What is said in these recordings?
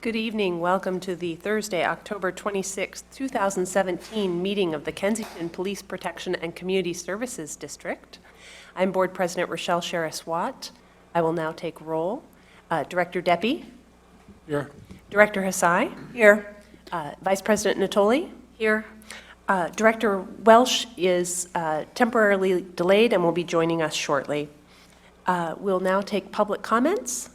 Good evening. Welcome to the Thursday, October 26, 2017 meeting of the Kensington Police Protection and Community Services District. I'm Board President Rochelle Sherris-Watt. I will now take roll. Director Deppie? Here. Director Hassai? Here. Vice President Natoli? Here. Director Welsh is temporarily delayed and will be joining us shortly. We'll now take public comments.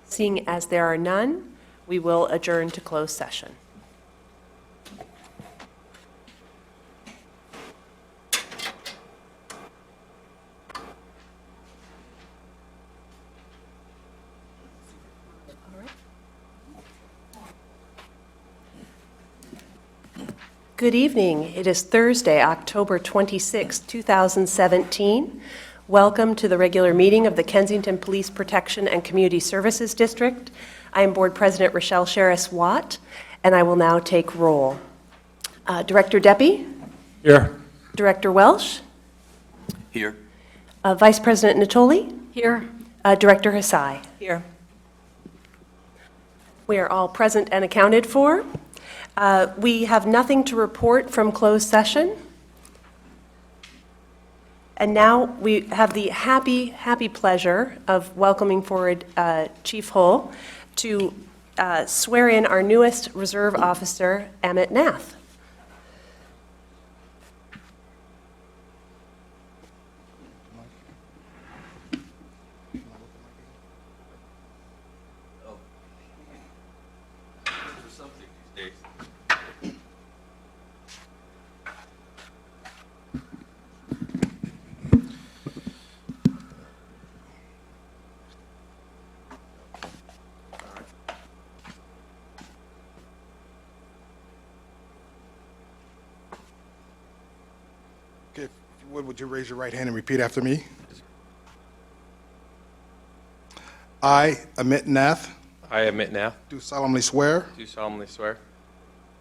Seeing as there are none, we will adjourn to closed session. Good evening. It is Thursday, October 26, 2017. Welcome to the regular meeting of the Kensington Police Protection and Community Services District. I am Board President Rochelle Sherris-Watt, and I will now take roll. Director Deppie? Here. Director Welsh? Here. Vice President Natoli? Here. Director Hassai? Here. We are all present and accounted for. We have nothing to report from closed session. And now we have the happy pleasure of welcoming forward Chief Hull to swear in our newest reserve officer, Amit Nath. Okay, if you would you raise your right hand and repeat after me? I, Amit Nath, I, Amit Nath, do solemnly swear do solemnly swear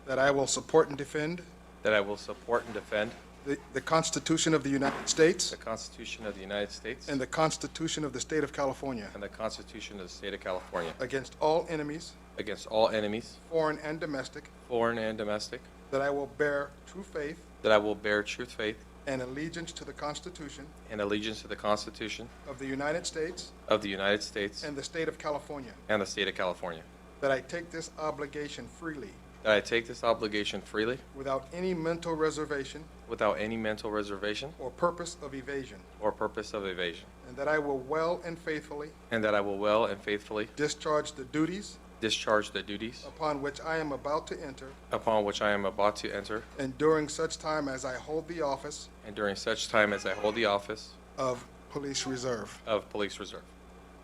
that I will support and defend that I will support and defend the Constitution of the United States the Constitution of the United States and the Constitution of the State of California and the Constitution of the State of California against all enemies, against all enemies, foreign and domestic, foreign and domestic, that I will bear true faith that I will bear true faith and allegiance to the Constitution and allegiance to the Constitution of the United States of the United States and the State of California, and the State of California, that I take this obligation freely that I take this obligation freely without any mental reservation without any mental reservation or purpose of evasion, or purpose of evasion, and that I will well and faithfully and that I will well and faithfully discharge the duties discharge the duties upon which I am about to enter, upon which I am about to enter, and during such time as I hold the office and during such time as I hold the office of Police Reserve. of Police Reserve.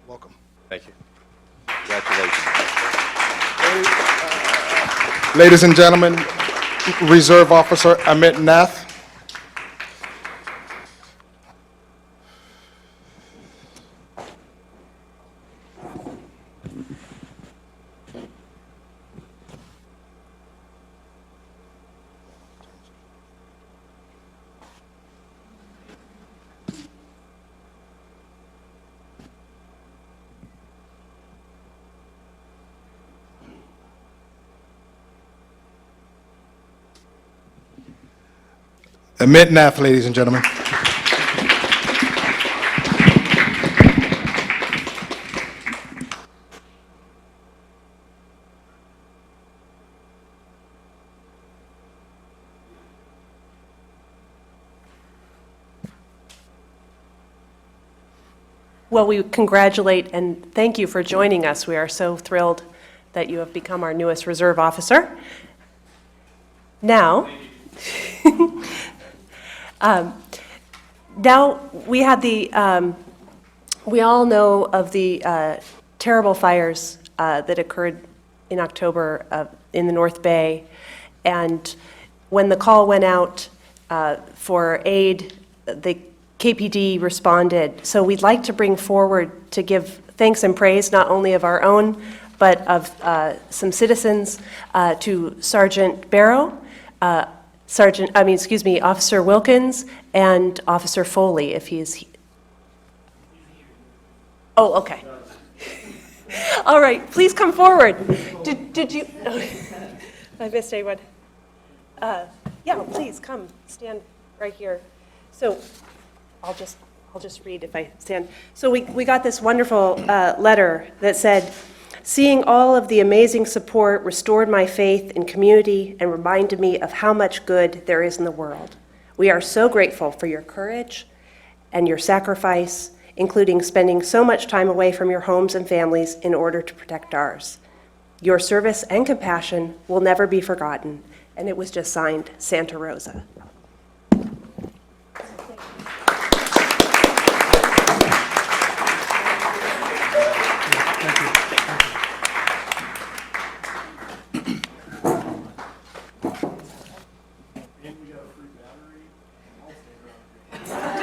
Welcome. Thank you. Congratulations. Ladies and gentlemen, Reserve Officer Amit Nath. Amit Nath, ladies and gentlemen. Well, we congratulate and thank you for joining us. We are so thrilled that you have become our newest reserve officer. Now, now we had we all know of the terrible fires that occurred in October in the North Bay, and when the call went out for aid, the KPD responded. So we'd like to bring forward to give thanks and praise not only of our own, but of some citizens to Sergeant Barrow, Officer Wilkins and Officer Foley, if he is. Oh, okay. All right, please come forward. Did you, I missed anyone. Yeah, please come, stand right here. So I'll just read if I stand. So we got this wonderful letter that said, seeing all of the amazing support restored my faith in community and reminded me of how much good there is in the world. We are so grateful for your courage and your sacrifice, including spending so much time away from your homes and families in order to protect ours. Your service and compassion will never be forgotten. And it was just signed Santa Rosa.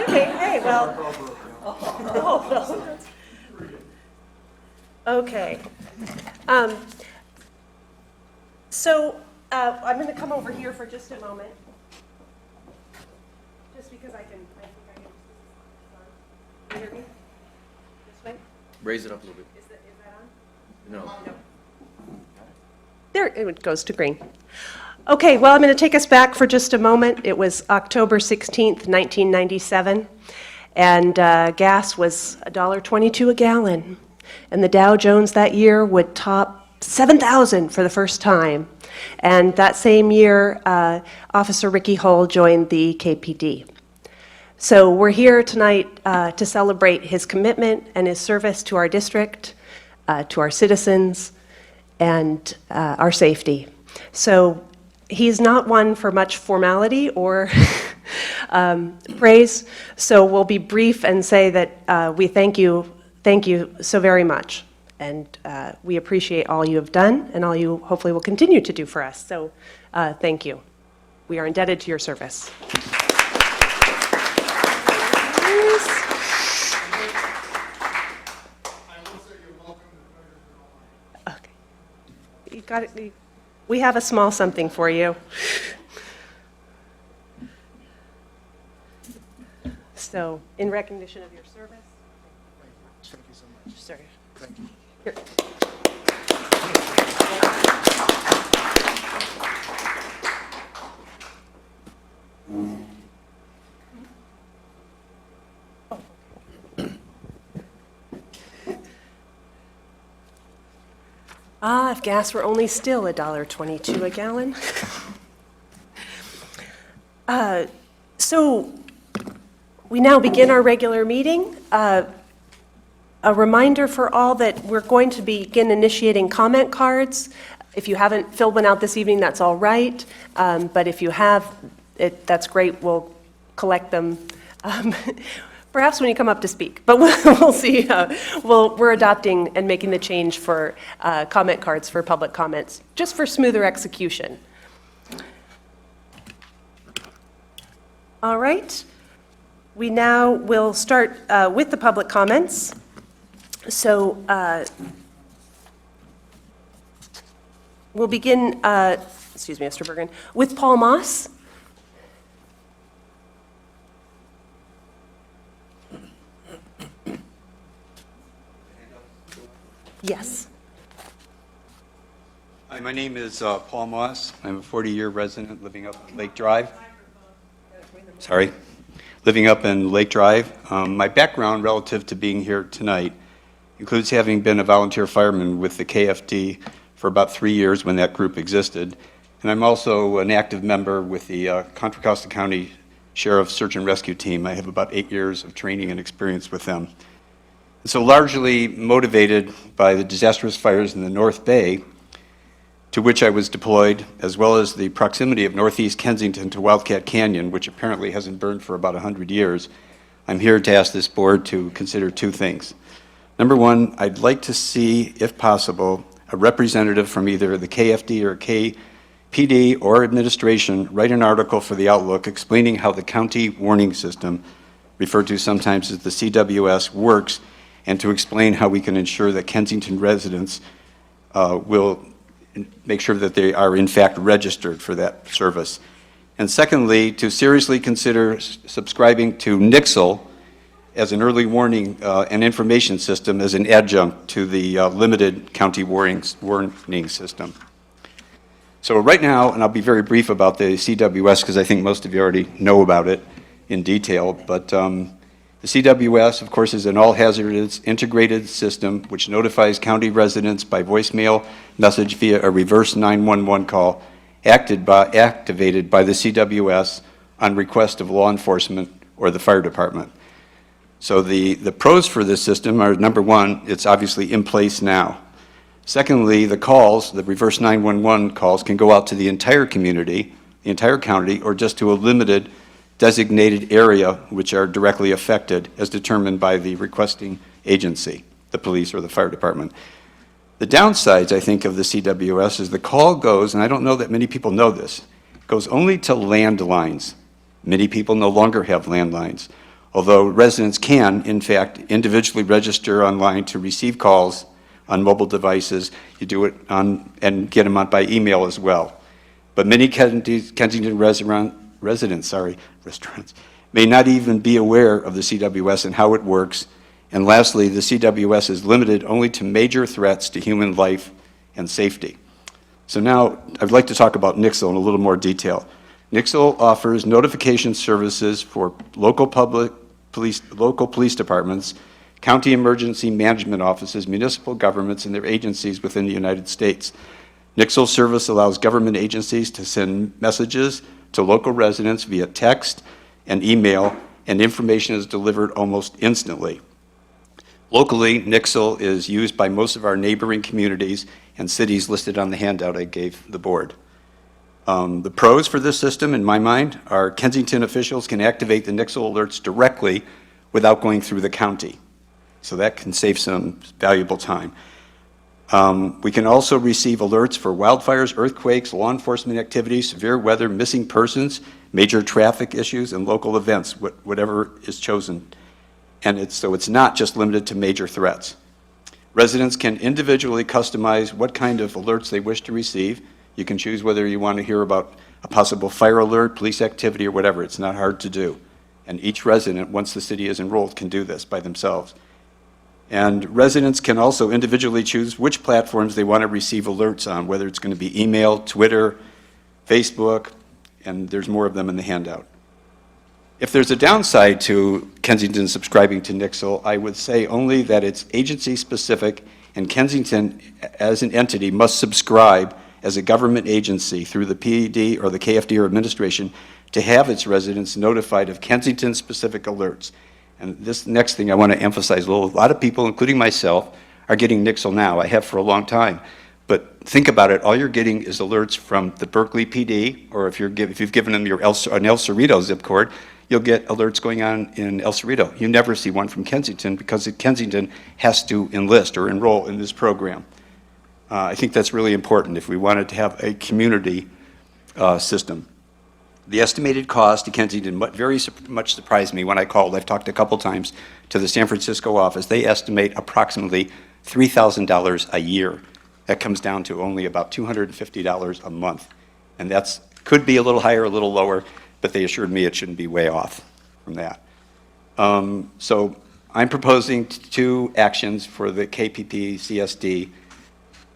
Hey, well. Okay. I'm going to come over here for just a moment, just because I think I can. You hear me? This way? Raise it up a little bit. Is that on? No. There, it goes to green. Okay, well, I'm going to take us back for just a moment. It was October 16th, 1997, and gas was $1.22 a gallon. And the Dow Jones that year would top 7,000 for the first time. And that same year, Officer Ricky Hull joined the KPD. So we're here tonight to celebrate his commitment and his service to our district, to our citizens, and our safety. So he's not one for much formality or praise, so we'll be brief and say that we thank you so very much. And we appreciate all you have done and all you hopefully will continue to do for us. So thank you. We are indebted to your service. Okay. You got it. We have a small something for you. So, in recognition of your service. Thank you so much. Sorry. Thank you. Here. If gas were only still $1.22 a gallon. So we now begin our regular meeting. A reminder for all that we're going to begin initiating comment cards. If you haven't filled one out this evening, that's all right. But if you have, that's great. We'll collect them. Perhaps when you come up to speak, but we'll see. We're adopting and making the change for comment cards for public comments, just for smoother execution. All right. We now will start with the public comments. So we'll begin, excuse me, Mr. Bergen, with Paul Moss. Yes. Hi, my name is Paul Moss. I'm a 40-year resident living up Lake Drive. Sorry. Living up in Lake Drive. My background relative to being here tonight includes having been a volunteer fireman with the KFD for about 3 years when that group existed. And I'm also an active member with the Contra Costa County Sheriff's Search and Rescue Team. I have about 8 years of training and experience with them. So largely motivated by the disastrous fires in the North Bay, to which I was deployed, as well as the proximity of northeast Kensington to Wildcat Canyon, which apparently hasn't burned for about 100 years, I'm here to ask this board to consider two things. Number one, I'd like to see, if possible, a representative from either the KFD or KPD or administration write an article for the Outlook explaining how the county warning system, referred to sometimes as the CWS, works, and to explain how we can ensure that Kensington residents will make sure that they are in fact registered for that service. And secondly, to seriously consider subscribing to Nixle, as an early warning and information system as an adjunct to the limited county warning system. So right now, and I'll be very brief about the CWS because I think most of you already know about it in detail, but the CWS, of course, is an all-hazardous integrated system which notifies county residents by voicemail message via a reverse 911 call activated by the CWS on request of law enforcement or the fire department. So the pros for this system are, number one, it's obviously in place now. Secondly, the calls, the reverse 911 calls, can go out to the entire community, the entire county, or just to a limited designated area which are directly affected as determined by the requesting agency, the police or the fire department. The downsides, I think, of the CWS is the call goes, and I don't know that many people know this, goes only to landlines. Many people no longer have landlines, although residents can, in fact, individually register online to receive calls on mobile devices. You do it on, and get them on by email as well. But many Kensington residents may not even be aware of the CWS and how it works. And lastly, the CWS is limited only to major threats to human life and safety. So now I'd like to talk about Nixle in a little more detail. Nixle offers notification services for local police departments, county emergency management offices, municipal governments, and their agencies within the United States. Nixle service allows government agencies to send messages to local residents via text and email, and information is delivered almost instantly. Locally, Nixle is used by most of our neighboring communities and cities listed on the handout I gave the board. The pros for this system, in my mind, are Kensington officials can activate the Nixle alerts directly without going through the county. So that can save some valuable time. We can also receive alerts for wildfires, earthquakes, law enforcement activities, severe weather, missing persons, major traffic issues, and local events, whatever is chosen. And so it's not just limited to major threats. Residents can individually customize what kind of alerts they wish to receive. You can choose whether you want to hear about a possible fire alert, police activity, or whatever. It's not hard to do. And each resident, once the city is enrolled, can do this by themselves. And residents can also individually choose which platforms they want to receive alerts on, whether it's going to be email, Twitter, Facebook, and there's more of them in the handout. If there's a downside to Kensington subscribing to Nixle, I would say only that it's agency-specific, and Kensington, as an entity, must subscribe as a government agency through the PD or the KFD or administration to have its residents notified of Kensington-specific alerts. And this next thing I want to emphasize, a lot of people, including myself, are getting Nixle now. I have for a long time. But think about it, all you're getting is alerts from the Berkeley PD, or if you've given them an El Cerrito zip code, you'll get alerts going on in El Cerrito. You never see one from Kensington because Kensington has to enlist or enroll in this program. I think that's really important if we wanted to have a community system. The estimated cost to Kensington very much surprised me when I called. I've talked a couple times to the San Francisco office. They estimate approximately $3,000 a year. That comes down to only about $250 a month. And that's could be a little higher, a little lower, but they assured me it shouldn't be way off from that. So I'm proposing two actions for the KPPCSD.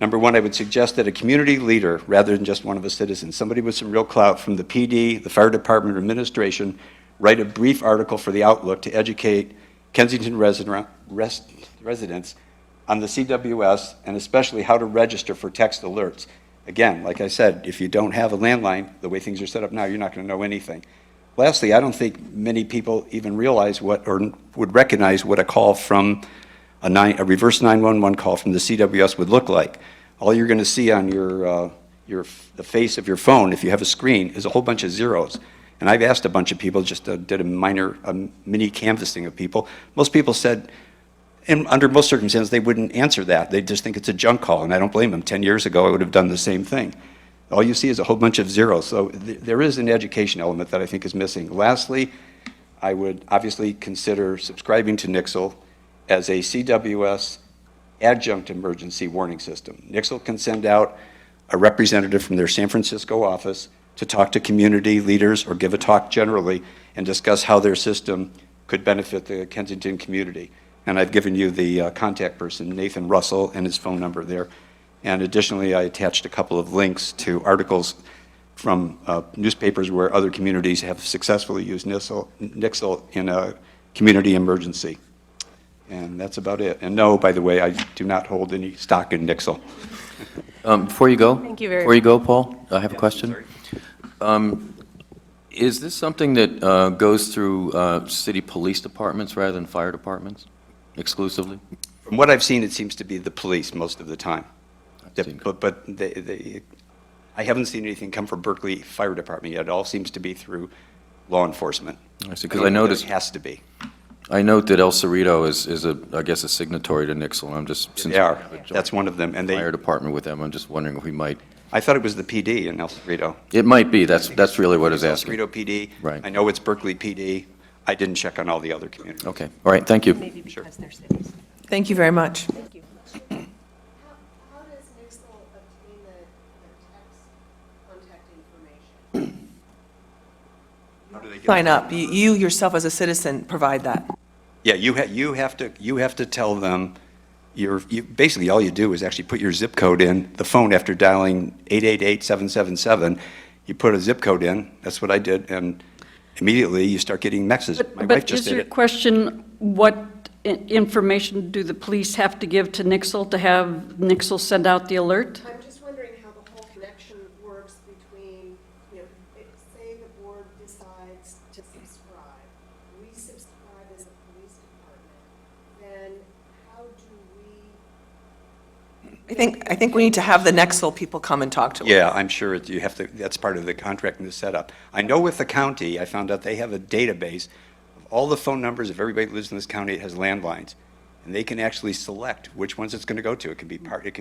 Number one, I would suggest that a community leader, rather than just one of the citizens, somebody with some real clout from the PD, the fire department, or administration, write a brief article for the Outlook to educate Kensington residents on the CWS and especially how to register for text alerts. Again, like I said, if you don't have a landline, the way things are set up now, you're not going to know anything. Lastly, I don't think many people even realize what or would recognize what a call from a reverse 911 call from the CWS would look like. All you're going to see on the face of your phone, if you have a screen, is a whole bunch of zeros. And I've asked a bunch of people, just did a mini canvassing of people. Most people said, and under most circumstances, they wouldn't answer that. They just think it's a junk call, and I don't blame them. 10 years ago, I would have done the same thing. All you see is a whole bunch of zeros. So there is an education element that I think is missing. Lastly, I would obviously consider subscribing to Nixle as a CWS adjunct emergency warning system. Nixle can send out a representative from their San Francisco office to talk to community leaders or give a talk generally and discuss how their system could benefit the Kensington community. And I've given you the contact person, Nathan Russell, and his phone number there. And additionally, I attached a couple of links to articles from newspapers where other communities have successfully used Nixle in a community emergency. And that's about it. And no, by the way, I do not hold any stock in Nixle. Before you go? Thank you very Before you go, Paul, I have a question. Is this something that goes through city police departments rather than fire departments exclusively? From what I've seen, it seems to be the police most of the time. I see. But I haven't seen anything come from Berkeley Fire Department yet. It all seems to be through law enforcement. I see, because I noticed, It has to be. I note that El Cerrito is I guess, a signatory to Nixle, and I'm just, since They we are. have a joint That's one of them. And fire department with them, I'm just wondering if we might, I thought it was the PD in El Cerrito. it might be, that's really what I was El asking. Cerrito PD. Right. I know it's Berkeley PD. I didn't check on all the other communities. Okay, all right, thank you. Maybe because they're cities. Thank you very much. Thank you. How does Nixle obtain the text contact information? How do they get Sign it? up. You yourself as a citizen provide that. Yeah, you have to tell them, basically all you do is actually put your zip code in the phone after dialing 888-777. You put a zip code in, that's what I did, and immediately you start getting messages. My wife But just is did your it. question, what information do the police have to give to Nixle to have Nixle send out the alert? I'm just wondering how the whole connection works between, say the board decides to subscribe. We subscribe as a police department. Then how do we? I think we need to have the Nexel people come and talk to us. Yeah, I'm sure you have to, that's part of the contract and the setup. I know with the county, I found out they have a database of all the phone numbers of everybody that lives in this county that has landlines. And they can actually select which ones it's going to go to. It could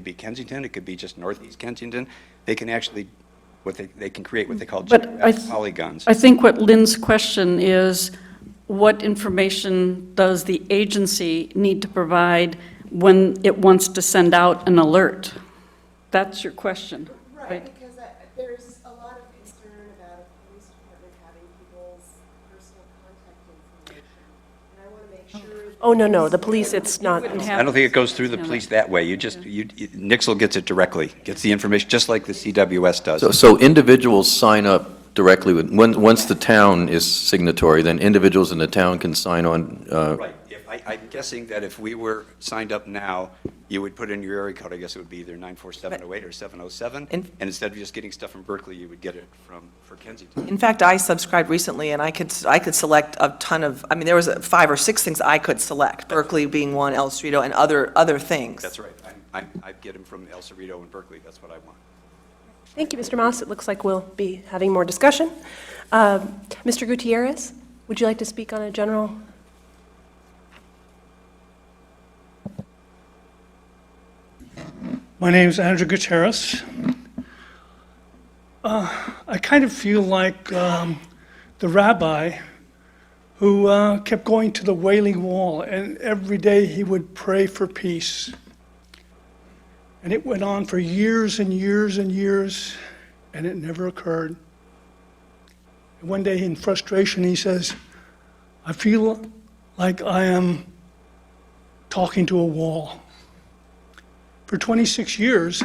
be Kensington, it could be just northeast Kensington. They can actually, they can create what they call But geographic polygons. I think what Lynn's question is, what information does the agency need to provide when it wants to send out an alert? That's your question, right? Because there's a lot of concern about a police department having people's personal contact information. And I want to make sure. Oh, no, the police, it's not. Wouldn't I have- don't think it goes through the police that way. Nixle gets it directly, gets the information, just like the CWS does. So individuals sign up directly with, once the town is signatory, then individuals in the town can sign on. Right. I'm guessing that if we were signed up now, you would put in your area code, I guess it would be either 94708 or 707. And instead of just getting stuff from Berkeley, you would get it for Kensington. In fact, I subscribed recently, and I could select a ton of, there was 5 or 6 things I could select, Berkeley being one, El Cerrito, and other things. That's right. I get them from El Cerrito and Berkeley. That's what I want. Thank you, Mr. Moss. It looks like we'll be having more discussion. Mr. Gutierrez, would you like to speak on a general? My name is Andrew Gutierrez. I kind of feel like the rabbi who kept going to the Wailing Wall, and every day he would pray for peace. And it went on for years and years and years, and it never occurred. And one day, in frustration, he says, I feel like I am talking to a wall. For 26 years,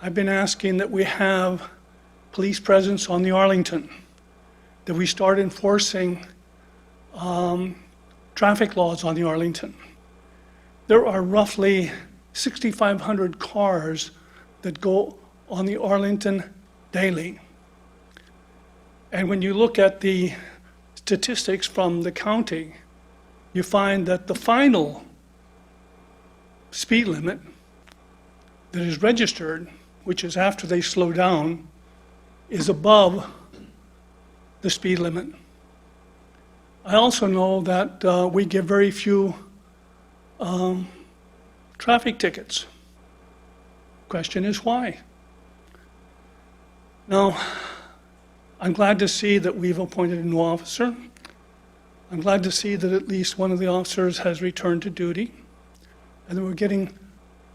I've been asking that we have police presence on the Arlington, that we start enforcing traffic laws on the Arlington. There are roughly 6,500 cars that go on the Arlington daily. And when you look at the statistics from the county, you find that the final speed limit that is registered, which is after they slow down, is above the speed limit. I also know that we give very few traffic tickets. Question is why? Now, I'm glad to see that we've appointed a new officer. I'm glad to see that at least one of the officers has returned to duty, and that we're getting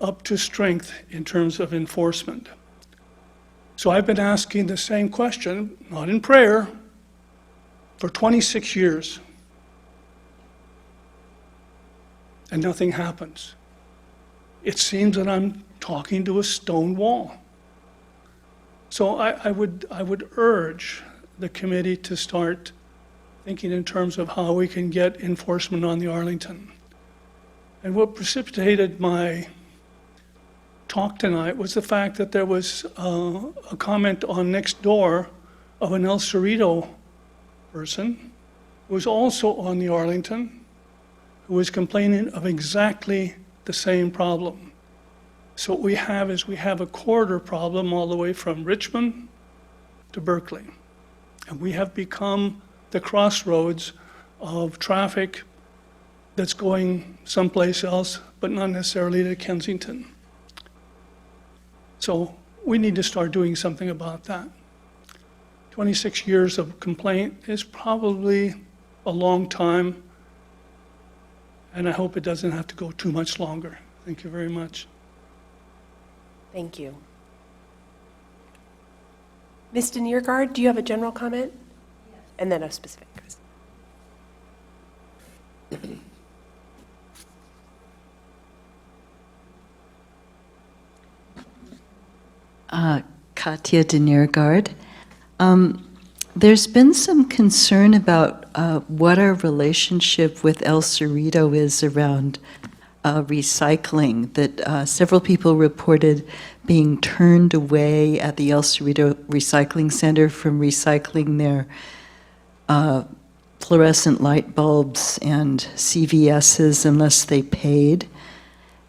up to strength in terms of enforcement. So I've been asking the same question, not in prayer, for 26 years. and nothing happens. It seems that I'm talking to a stone wall. So I would urge the committee to start thinking in terms of how we can get enforcement on the Arlington. And what precipitated my talk tonight was the fact that there was a comment on Nextdoor of an El Cerrito person who was also on the Arlington, who was complaining of exactly the same problem. So what we have is we have a corridor problem all the way from Richmond to Berkeley. And we have become the crossroads of traffic that's going someplace else, but not necessarily to Kensington. So we need to start doing something about that. 26 years of complaint is probably a long time, and I hope it doesn't have to go too much longer. Thank you very much. Thank you. Ms. Deniergard, do you have a general comment? Yes. And then a specific. Katya Deniergard. There's been some concern about what our relationship with El Cerrito is around recycling, that several people reported being turned away at the El Cerrito Recycling Center from recycling their fluorescent light bulbs and CVSs unless they paid.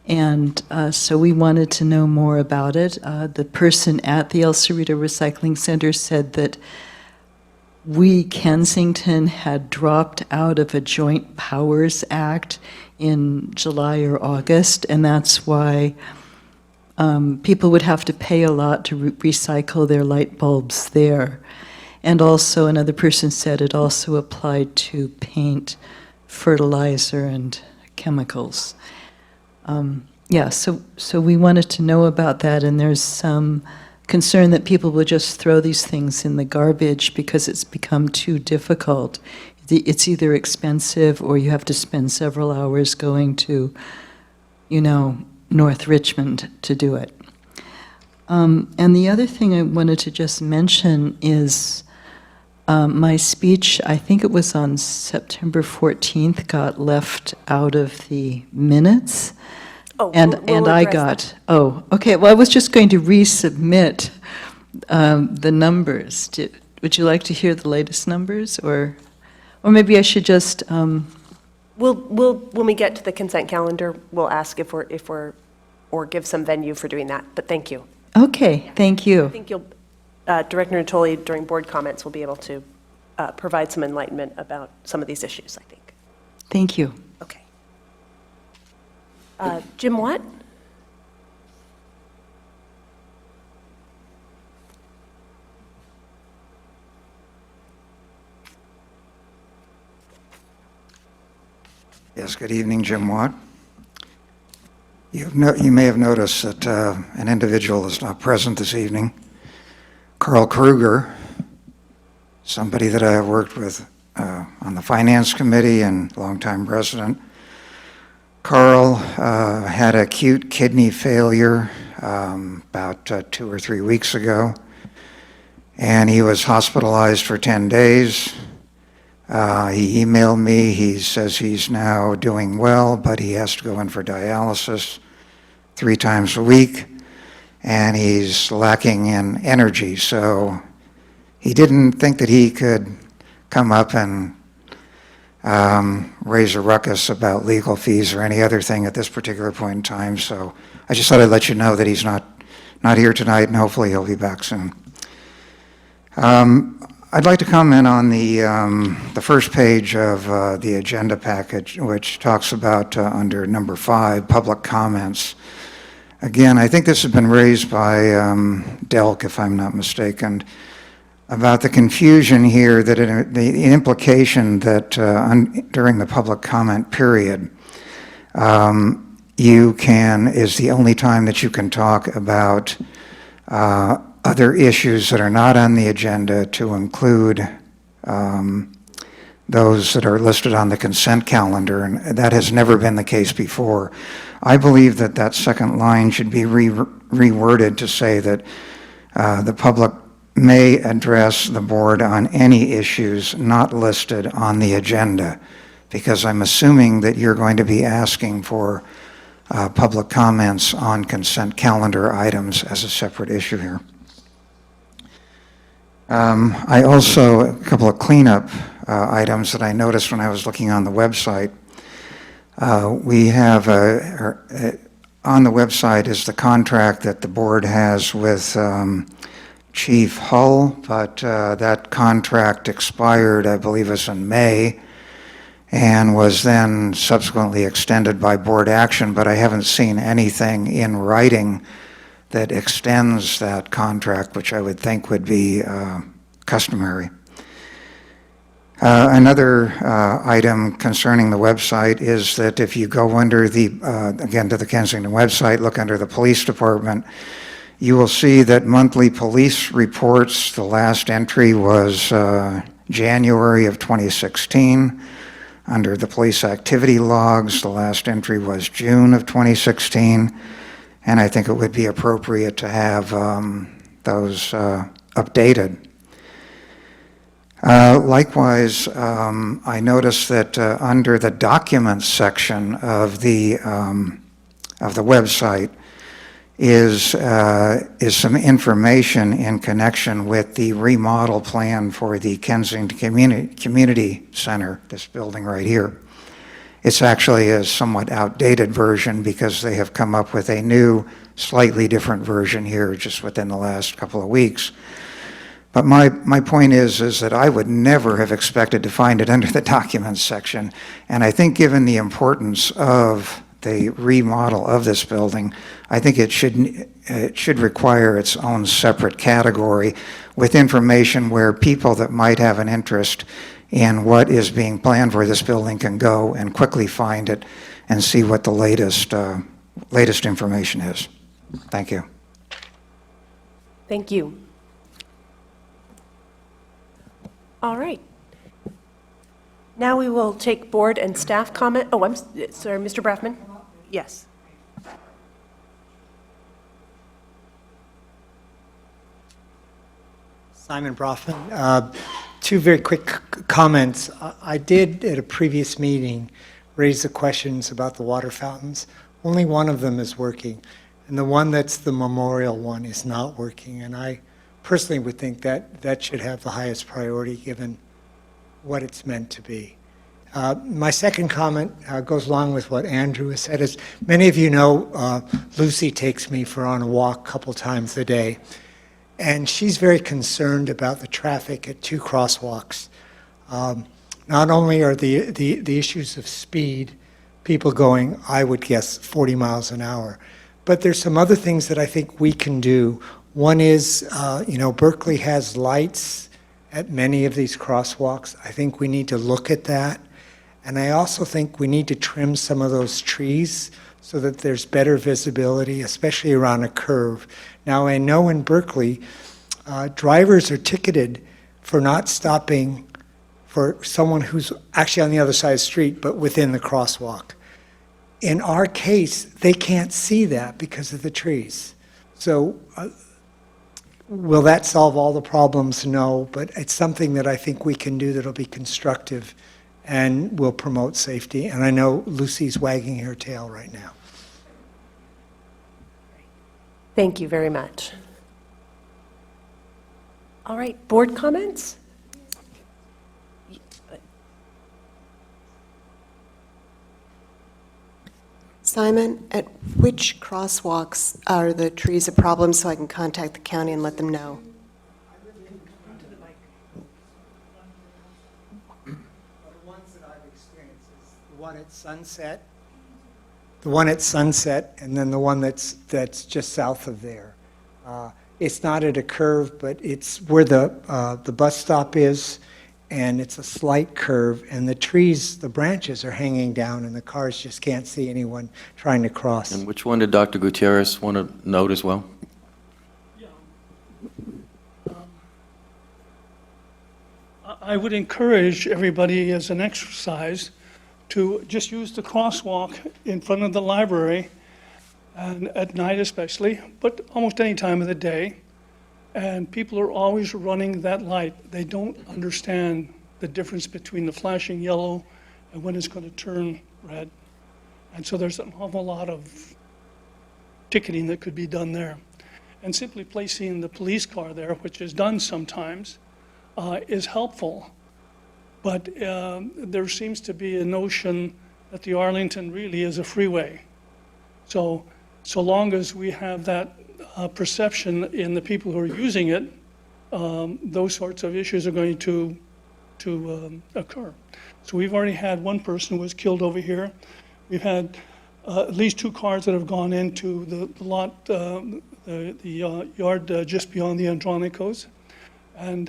And so we wanted to know more about it. The person at the El Cerrito Recycling Center said that we, Kensington, had dropped out of a Joint Powers Act in July or August, and that's why people would have to pay a lot to recycle their light bulbs there. And also another person said it also applied to paint, fertilizer, and chemicals. So we wanted to know about that, and there's some concern that people will just throw these things in the garbage because it's become too difficult. It's either expensive or you have to spend several hours going to, North Richmond to do it. And the other thing I wanted to just mention is my speech, I think it was on September 14th, got left out of the minutes. Oh, And I got, okay, well, I was just going to resubmit the numbers. Would you like to hear the latest numbers, or maybe I should just, We'll when we get to the consent calendar, we'll ask if we're, or give some venue for doing that, but thank you. okay, thank I you. think Director Natoli, during board comments, will be able to provide some enlightenment about some of these issues, I think. Thank you. Okay. Jim Watt? Yes, good evening, Jim Watt. You may have noticed that an individual is not present this evening. Carl Kruger, somebody that I have worked with on the Finance Committee and longtime resident. Carl had acute kidney failure about 2 or 3 weeks ago, and he was hospitalized for 10 days. He emailed me. He says he's now doing well, but he has to go in for dialysis 3 times a week, and he's lacking in energy. So he didn't think that he could come up and raise a ruckus about legal fees or any other thing at this particular point in time. So I just thought I'd let you know that he's not here tonight, and hopefully he'll be back soon. I'd like to comment on the first page of the agenda package, which talks about under number 5, public comments. Again, I think this has been raised by Delk, if I'm not mistaken, about the confusion here, that the implication that during the public comment period, is the only time that you can talk about other issues that are not on the agenda, to include those that are listed on the consent calendar, and that has never been the case before. I believe that that second line should be reworded to say that the public may address the board on any issues not listed on the agenda, because I'm assuming that you're going to be asking for public comments on consent calendar items as a separate issue here. I also, a couple of cleanup items that I noticed when I was looking on the website. We have, on the website is the contract that the board has with Chief Hull, but that contract expired, I believe it was in May, and was then subsequently extended by board action, but I haven't seen anything in writing that extends that contract, which I would think would be customary. Another item concerning the website is that if you go under the, again, to the Kensington website, look under the police department, you will see that monthly police reports, the last entry was January of 2016. Under the police activity logs, the last entry was June of 2016. And I think it would be appropriate to have those updated. Likewise, I noticed that under the documents section of the website is some information in connection with the remodel plan for the Kensington Community Center, this building right here. It's actually a somewhat outdated version because they have come up with a new, slightly different version here just within the last couple of weeks. But my point is that I would never have expected to find it under the documents section. And I think given the importance of the remodel of this building, I think it should require its own separate category with information where people that might have an interest in what is being planned for this building can go and quickly find it and see what the latest information is. Thank you. Thank you. All right. Now we will take board and staff comment. Oh, I'm sorry, Mr. Braffman? Yes. Simon Braffman. Two very quick comments. I did, at a previous meeting, raise the questions about the water fountains. Only one of them is working, and the one that's the memorial one is not working. And I personally would think that that should have the highest priority given what it's meant to be. My second comment goes along with what Andrew has said. As many of you know, Lucy takes me on a walk a couple times a day. And she's very concerned about the traffic at two crosswalks. Not only are the issues of speed, people going, I would guess, 40 miles an hour, but there's some other things that I think we can do. One is, Berkeley has lights at many of these crosswalks. I think we need to look at that. And I also think we need to trim some of those trees so that there's better visibility, especially around a curve. Now, I know in Berkeley, drivers are ticketed for not stopping for someone who's actually on the other side of the street, but within the crosswalk. In our case, they can't see that because of the trees. So will that solve all the problems? No, but it's something that I think we can do that'll be constructive and will promote safety. And I know Lucy's wagging her tail right now. Thank you very much. All right, board comments? Simon, at which crosswalks are the trees a problem so I can contact the county and let them know? The ones that I've experienced is the one at Sunset, the one at Sunset, and then the one that's just south of there. It's not at a curve, but it's where the bus stop is, and it's a slight curve, and the trees, the branches are hanging down, and the cars just can't see anyone trying to cross. And which one did Dr. Gutierrez want to note as well? I would encourage everybody as an exercise to just use the crosswalk in front of the library, and at night especially, but almost any time of the day. And people are always running that light. They don't understand the difference between the flashing yellow and when it's going to turn red. And so there's an awful lot of ticketing that could be done there. And simply placing the police car there, which is done sometimes, is helpful. But there seems to be a notion that the Arlington really is a freeway. So long as we have that perception in the people who are using it, those sorts of issues are going to occur. So we've already had one person who was killed over here. We've had at least 2 cars that have gone into the lot, the yard just beyond the Andronicos. And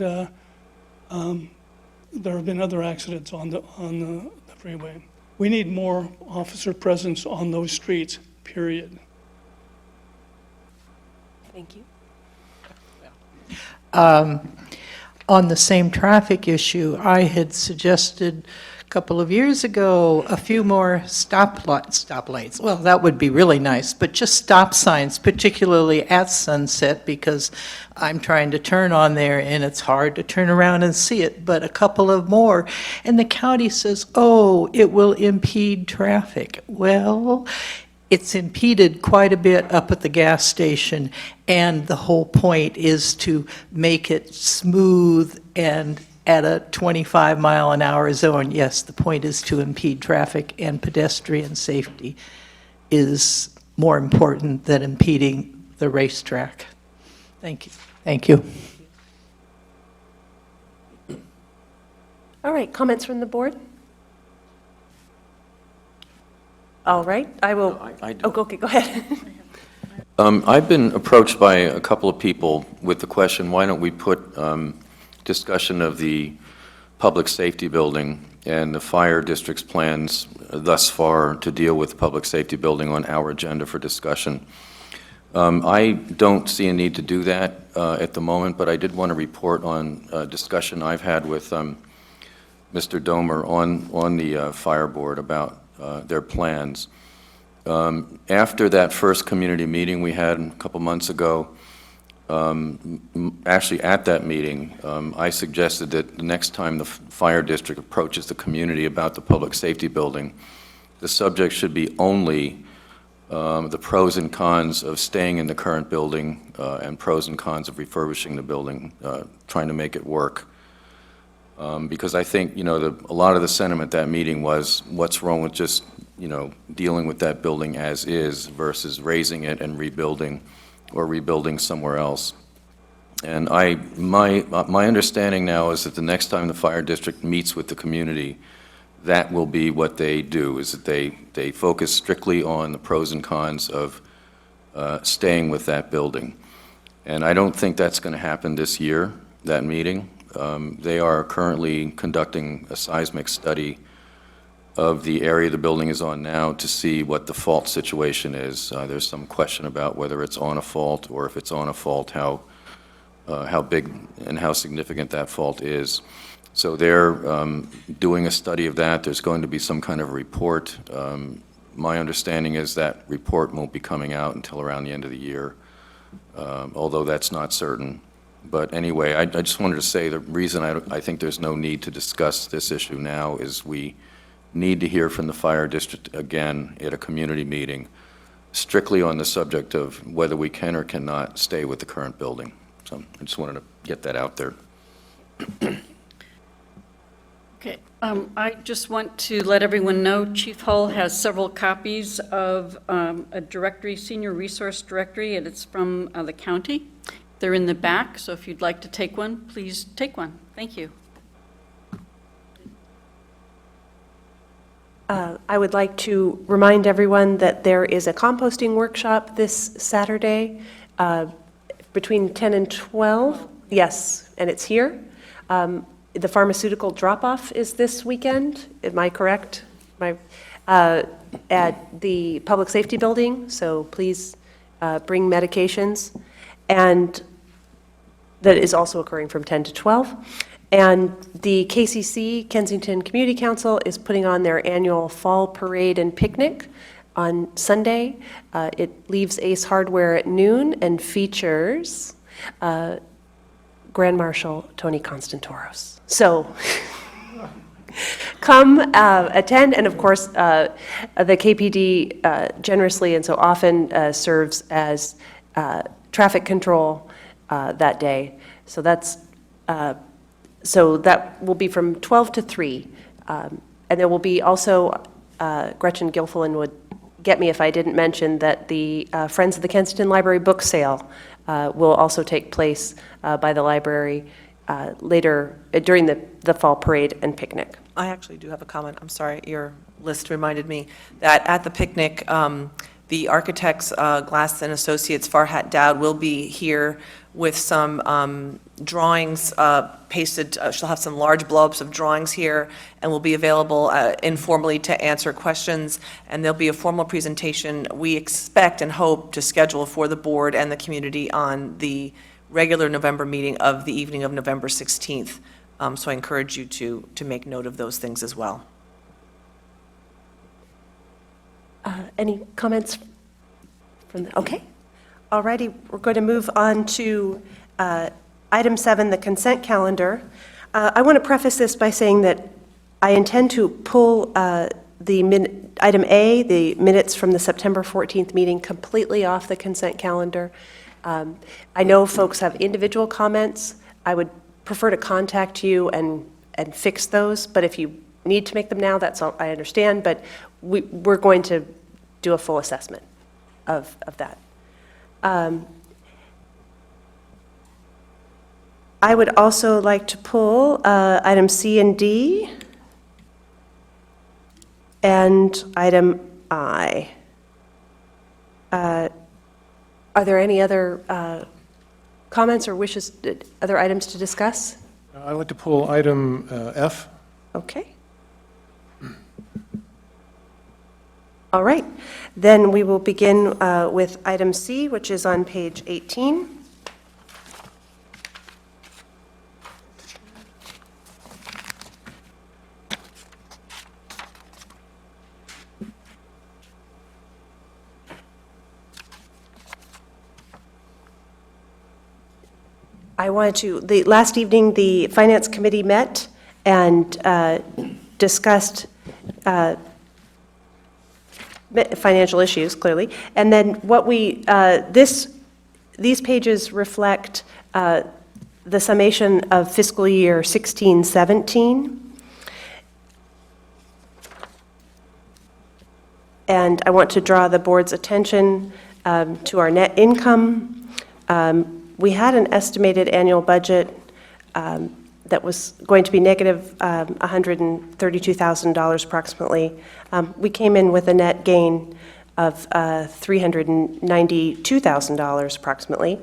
there have been other accidents on the freeway. We need more officer presence on those streets, period. Thank you. On the same traffic issue, I had suggested a couple of years ago a few more stoplights. Well, that would be really nice, but just stop signs, particularly at sunset, because I'm trying to turn on there and it's hard to turn around and see it, but a couple of more. And the county says, oh, it will impede traffic. Well, it's impeded quite a bit up at the gas station, and the whole point is to make it smooth and at a 25-mile-an-hour zone. Yes, the point is to impede traffic, and pedestrian safety is more important than impeding the racetrack. Thank you. Thank you. All right, comments from the board? All right, I will. No, I do. Oh, okay, go ahead. I've been approached by a couple of people with the question, why don't we put discussion of the public safety building and the fire district's plans thus far to deal with the public safety building on our agenda for discussion. I don't see a need to do that at the moment, but I did want to report on a discussion I've had with Mr. Domer on the fire board about their plans. After that first community meeting we had a couple months ago, actually at that meeting, I suggested that the next time the fire district approaches the community about the public safety building, the subject should be only the pros and cons of staying in the current building and pros and cons of refurbishing the building, trying to make it work. Because I think, a lot of the sentiment that meeting was, what's wrong with just, dealing with that building as is versus raising it and rebuilding or rebuilding somewhere else. And my understanding now is that the next time the fire district meets with the community, that will be what they do, is that they focus strictly on the pros and cons of staying with that building. And I don't think that's going to happen this year, that meeting. They are currently conducting a seismic study of the area the building is on now to see what the fault situation is. There's some question about whether it's on a fault, or if it's on a fault, how big and how significant that fault is. So they're doing a study of that. There's going to be some kind of report. My understanding is that report won't be coming out until around the end of the year, although that's not certain. But anyway, I just wanted to say the reason I think there's no need to discuss this issue now is we need to hear from the fire district again at a community meeting, strictly on the subject of whether we can or cannot stay with the current building. So I just wanted to get that out there. Okay, I just want to let everyone know Chief Hull has several copies of a directory, senior resource directory, and it's from the county. They're in the back, so if you'd like to take one, please take one. Thank you. I would like to remind everyone that there is a composting workshop this Saturday between 10 and 12. Yes, and it's here. The pharmaceutical drop-off is this weekend. Am I correct? At the public safety building, so please bring medications. And that is also occurring from 10 to 12. And the KCC, Kensington Community Council, is putting on their annual fall parade and picnic on Sunday. It leaves Ace Hardware at noon and features Grand Marshal Tony Constantoros. So come attend, and of course, the KPD generously and so often serves as traffic control that day. So that will be from 12 to 3. And there will be also, Gretchen Gilfillan would get me if I didn't mention that the Friends of the Kensington Library book sale will also take place by the library later during the fall parade and picnic. I actually do have a comment. I'm sorry, your list reminded me that at the picnic, the architects, Glass and Associates, Farhat Dowd, will be here with some drawings pasted. She'll have some large blow-ups of drawings here, and will be available informally to answer questions. And there'll be a formal presentation we expect and hope to schedule for the board and the community on the regular November meeting of the evening of November 16th. So I encourage you to make note of those things as well. Any comments from the, okay. All righty, we're going to move on to item 7, the consent calendar. I want to preface this by saying that I intend to pull item A, the minutes from the September 14th meeting, completely off the consent calendar. I know folks have individual comments. I would prefer to contact you and fix those, but if you need to make them now, that's all, I understand, but we're going to do a full assessment of that. I would also like to pull item C and D and item I. Are there any other comments or wishes, other items to discuss? I'd like to pull item F. Okay. All right. Then we will begin with item C, which is on page 18. Last evening, the Finance Committee met and discussed financial issues, clearly. And then what these pages reflect the summation of fiscal year 16-17. And I want to draw the board's attention to our net income. We had an estimated annual budget that was going to be negative $132,000 approximately. We came in with a net gain of $392,000 approximately.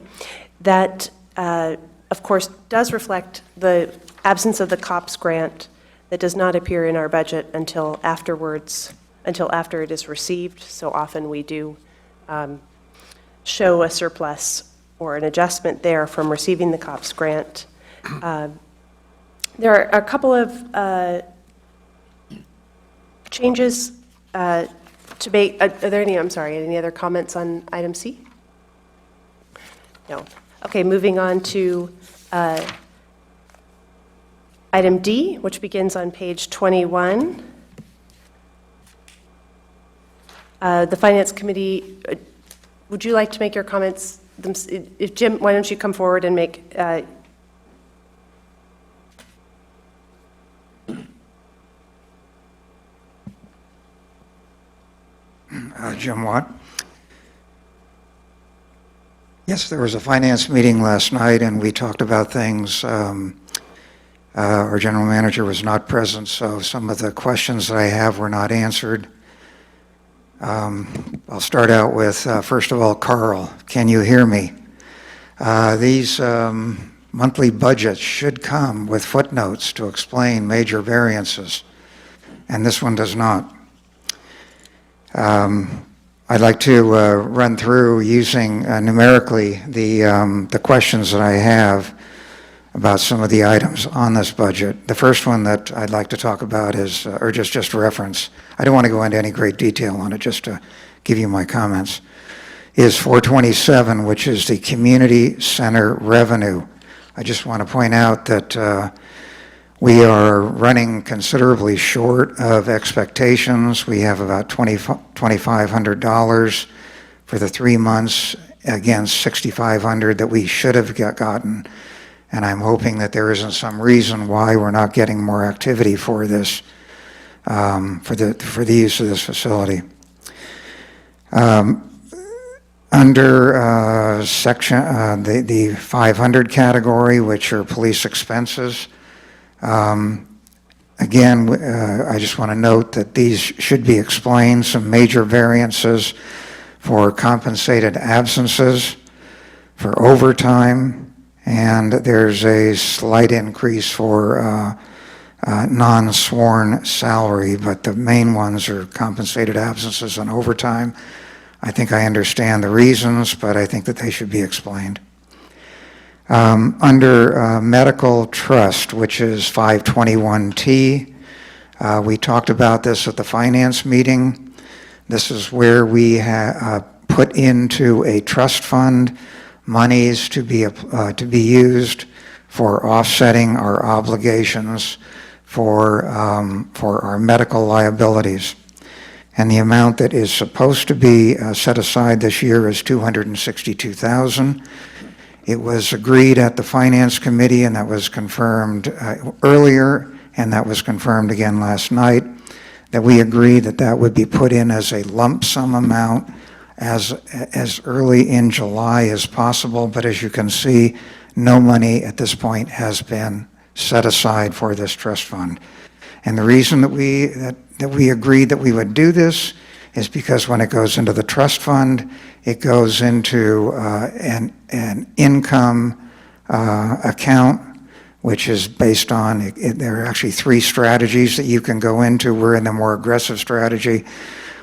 That, of course, does reflect the absence of the COPS grant that does not appear in our budget until afterwards, until after it is received. So often we do show a surplus or an adjustment there from receiving the COPS grant. There are a couple of changes to make. Are there any, I'm sorry, any other comments on item C? No. Okay, moving on to item D, which begins on page 21. The Finance Committee, would you like to make your comments? If Jim, why don't you come forward and make Jim Watt. Yes, there was a finance meeting last night, and we talked about things. Our general manager was not present, so some of the questions that I have were not answered. I'll start out with, first of all, Carl, can you hear me? These monthly budgets should come with footnotes to explain major variances, and this one does not. I'd like to run through using numerically the questions that I have. about some of the items on this budget. The first one that I'd like to talk about is, or just reference, I don't want to go into any great detail on it, just to give you my comments, is 427, which is the community center revenue. I just want to point out that we are running considerably short of expectations. We have about $2,500 for the 3 months against $6,500 that we should have gotten. And I'm hoping that there isn't some reason why we're not getting more activity for this, for the use of this facility. Under section, the 500 category, which are police expenses, again, I just want to note that these should be explained, some major variances for compensated absences, for overtime, and there's a slight increase for non-sworn salary, but the main ones are compensated absences and overtime. I think I understand the reasons, but I think that they should be explained. Under medical trust, which is 521T, we talked about this at the finance meeting. This is where we put into a trust fund monies to be used for offsetting our obligations for our medical liabilities. And the amount that is supposed to be set aside this year is $262,000. It was agreed at the Finance Committee, and that was confirmed earlier, and that was confirmed again last night, that we agreed that that would be put in as a lump sum amount as early in July as possible. But as you can see, no money at this point has been set aside for this trust fund. And the reason that we agreed that we would do this is because when it goes into the trust fund, it goes into an income account, which is based on, there are actually 3 strategies that you can go into. We're in the more aggressive strategy,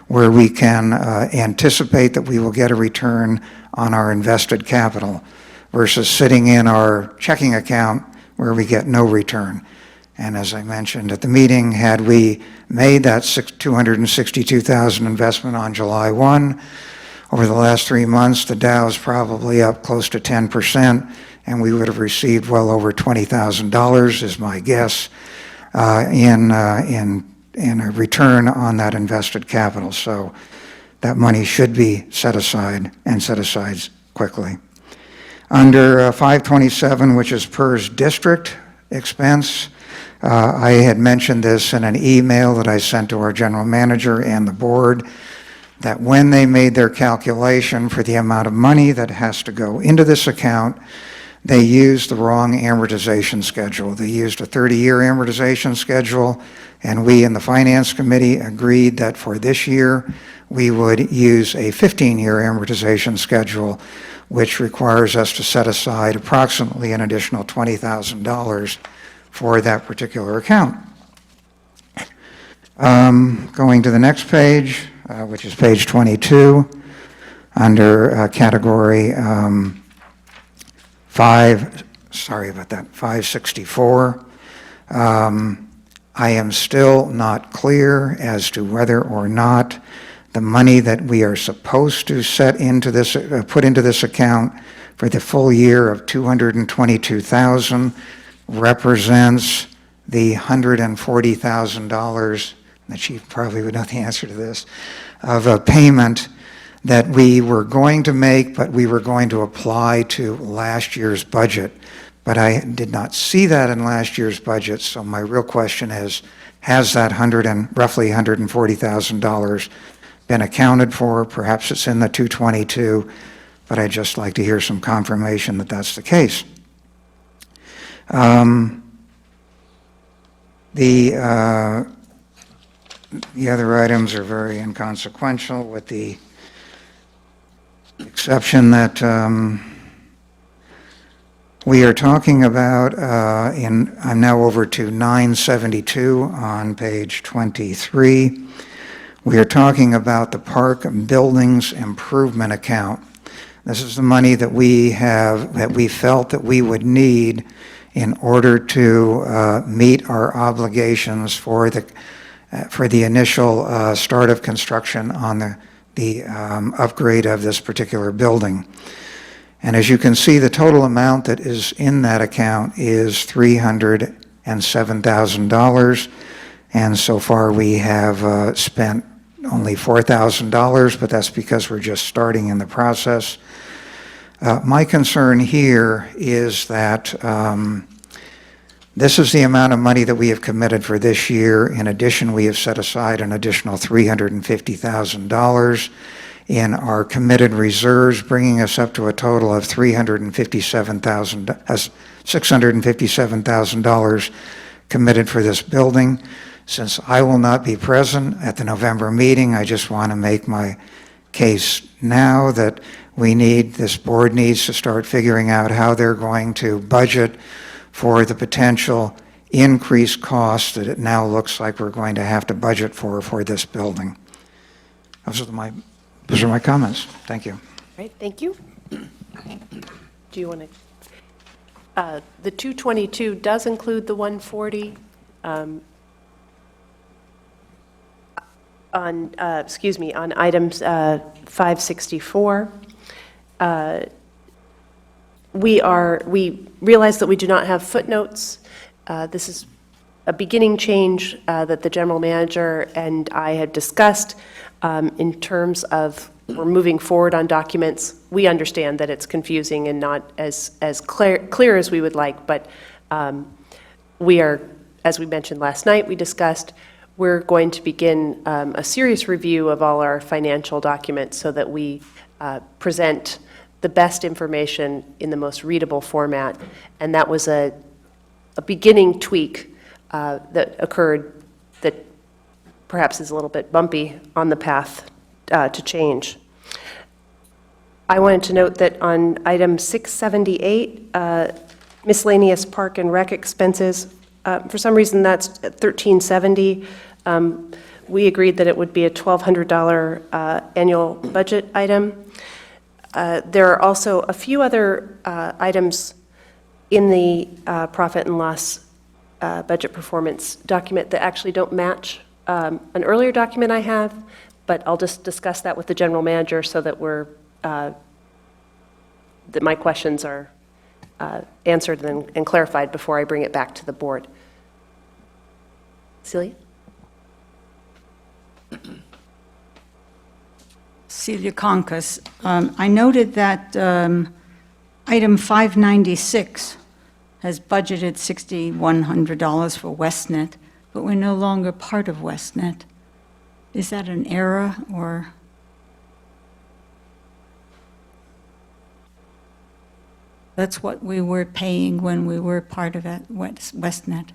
where we can anticipate that we will get a return on our invested capital versus sitting in our checking account where we get no return. And as I mentioned at the meeting, had we made that $262,000 investment on July 1, over the last 3 months, the Dow is probably up close to 10%, and we would have received well over $20,000, is my guess, in a return on that invested capital. So that money should be set aside, and set aside quickly. Under 527, which is PERS district expense, I had mentioned this in an email that I sent to our general manager and the board, that when they made their calculation for the amount of money that has to go into this account, they used the wrong amortization schedule. They used a 30-year amortization schedule, and we in the Finance Committee agreed that for this year, we would use a 15-year amortization schedule, which requires us to set aside approximately an additional $20,000 for that particular account. Going to the next page, which is page 22, under category 564. I am still not clear as to whether or not the money that we are supposed to set into this, put into this account for the full year of $222,000 represents the $140,000, the chief probably would know the answer to this, of a payment that we were going to make, but we were going to apply to last year's budget. But I did not see that in last year's budget, so my real question is, has that roughly $140,000 been accounted for? Perhaps it's in the 222, but I'd just like to hear some confirmation that that's the case. The other items are very inconsequential, with the exception that we are talking about, I'm now over to 972 on page 23. We are talking about the Park Buildings Improvement Account. This is the money that we felt that we would need in order to meet our obligations for the initial start of construction on the upgrade of this particular building. And as you can see, the total amount that is in that account is $307,000. And so far, we have spent only $4,000, but that's because we're just starting in the process. My concern here is that this is the amount of money that we have committed for this year. In addition, we have set aside an additional $350,000 in our committed reserves, bringing us up to a total of $657,000 committed for this building. Since I will not be present at the November meeting, I just want to make my case now that this board needs to start figuring out how they're going to budget for the potential increased costs that it now looks like we're going to have to budget for this building. Those are my comments. Thank you. All right, thank you. Do you want to, the 222 does include the 140 on items 564. We realize that we do not have footnotes. This is a beginning change that the general manager and I had discussed in terms of we're moving forward on documents. We understand that it's confusing and not as clear as we would like, but we are, as we mentioned last night, we discussed, we're going to begin a serious review of all our financial documents so that we present the best information in the most readable format. And that was a beginning tweak that occurred that perhaps is a little bit bumpy on the path to change. I wanted to note that on item 678, miscellaneous park and rec expenses, for some reason that's at $1370. We agreed that it would be a $1,200 annual budget item. There are also a few other items in the profit and loss budget performance document that actually don't match an earlier document I have, but I'll just discuss that with the general manager so that that my questions are answered and clarified before I bring it back to the board. Celia? Celia Conkus. I noted that item 596 has budgeted $6,100 for Westnet, but we're no longer part of Westnet. Is that an error or? That's what we were paying when we were part of it, Westnet.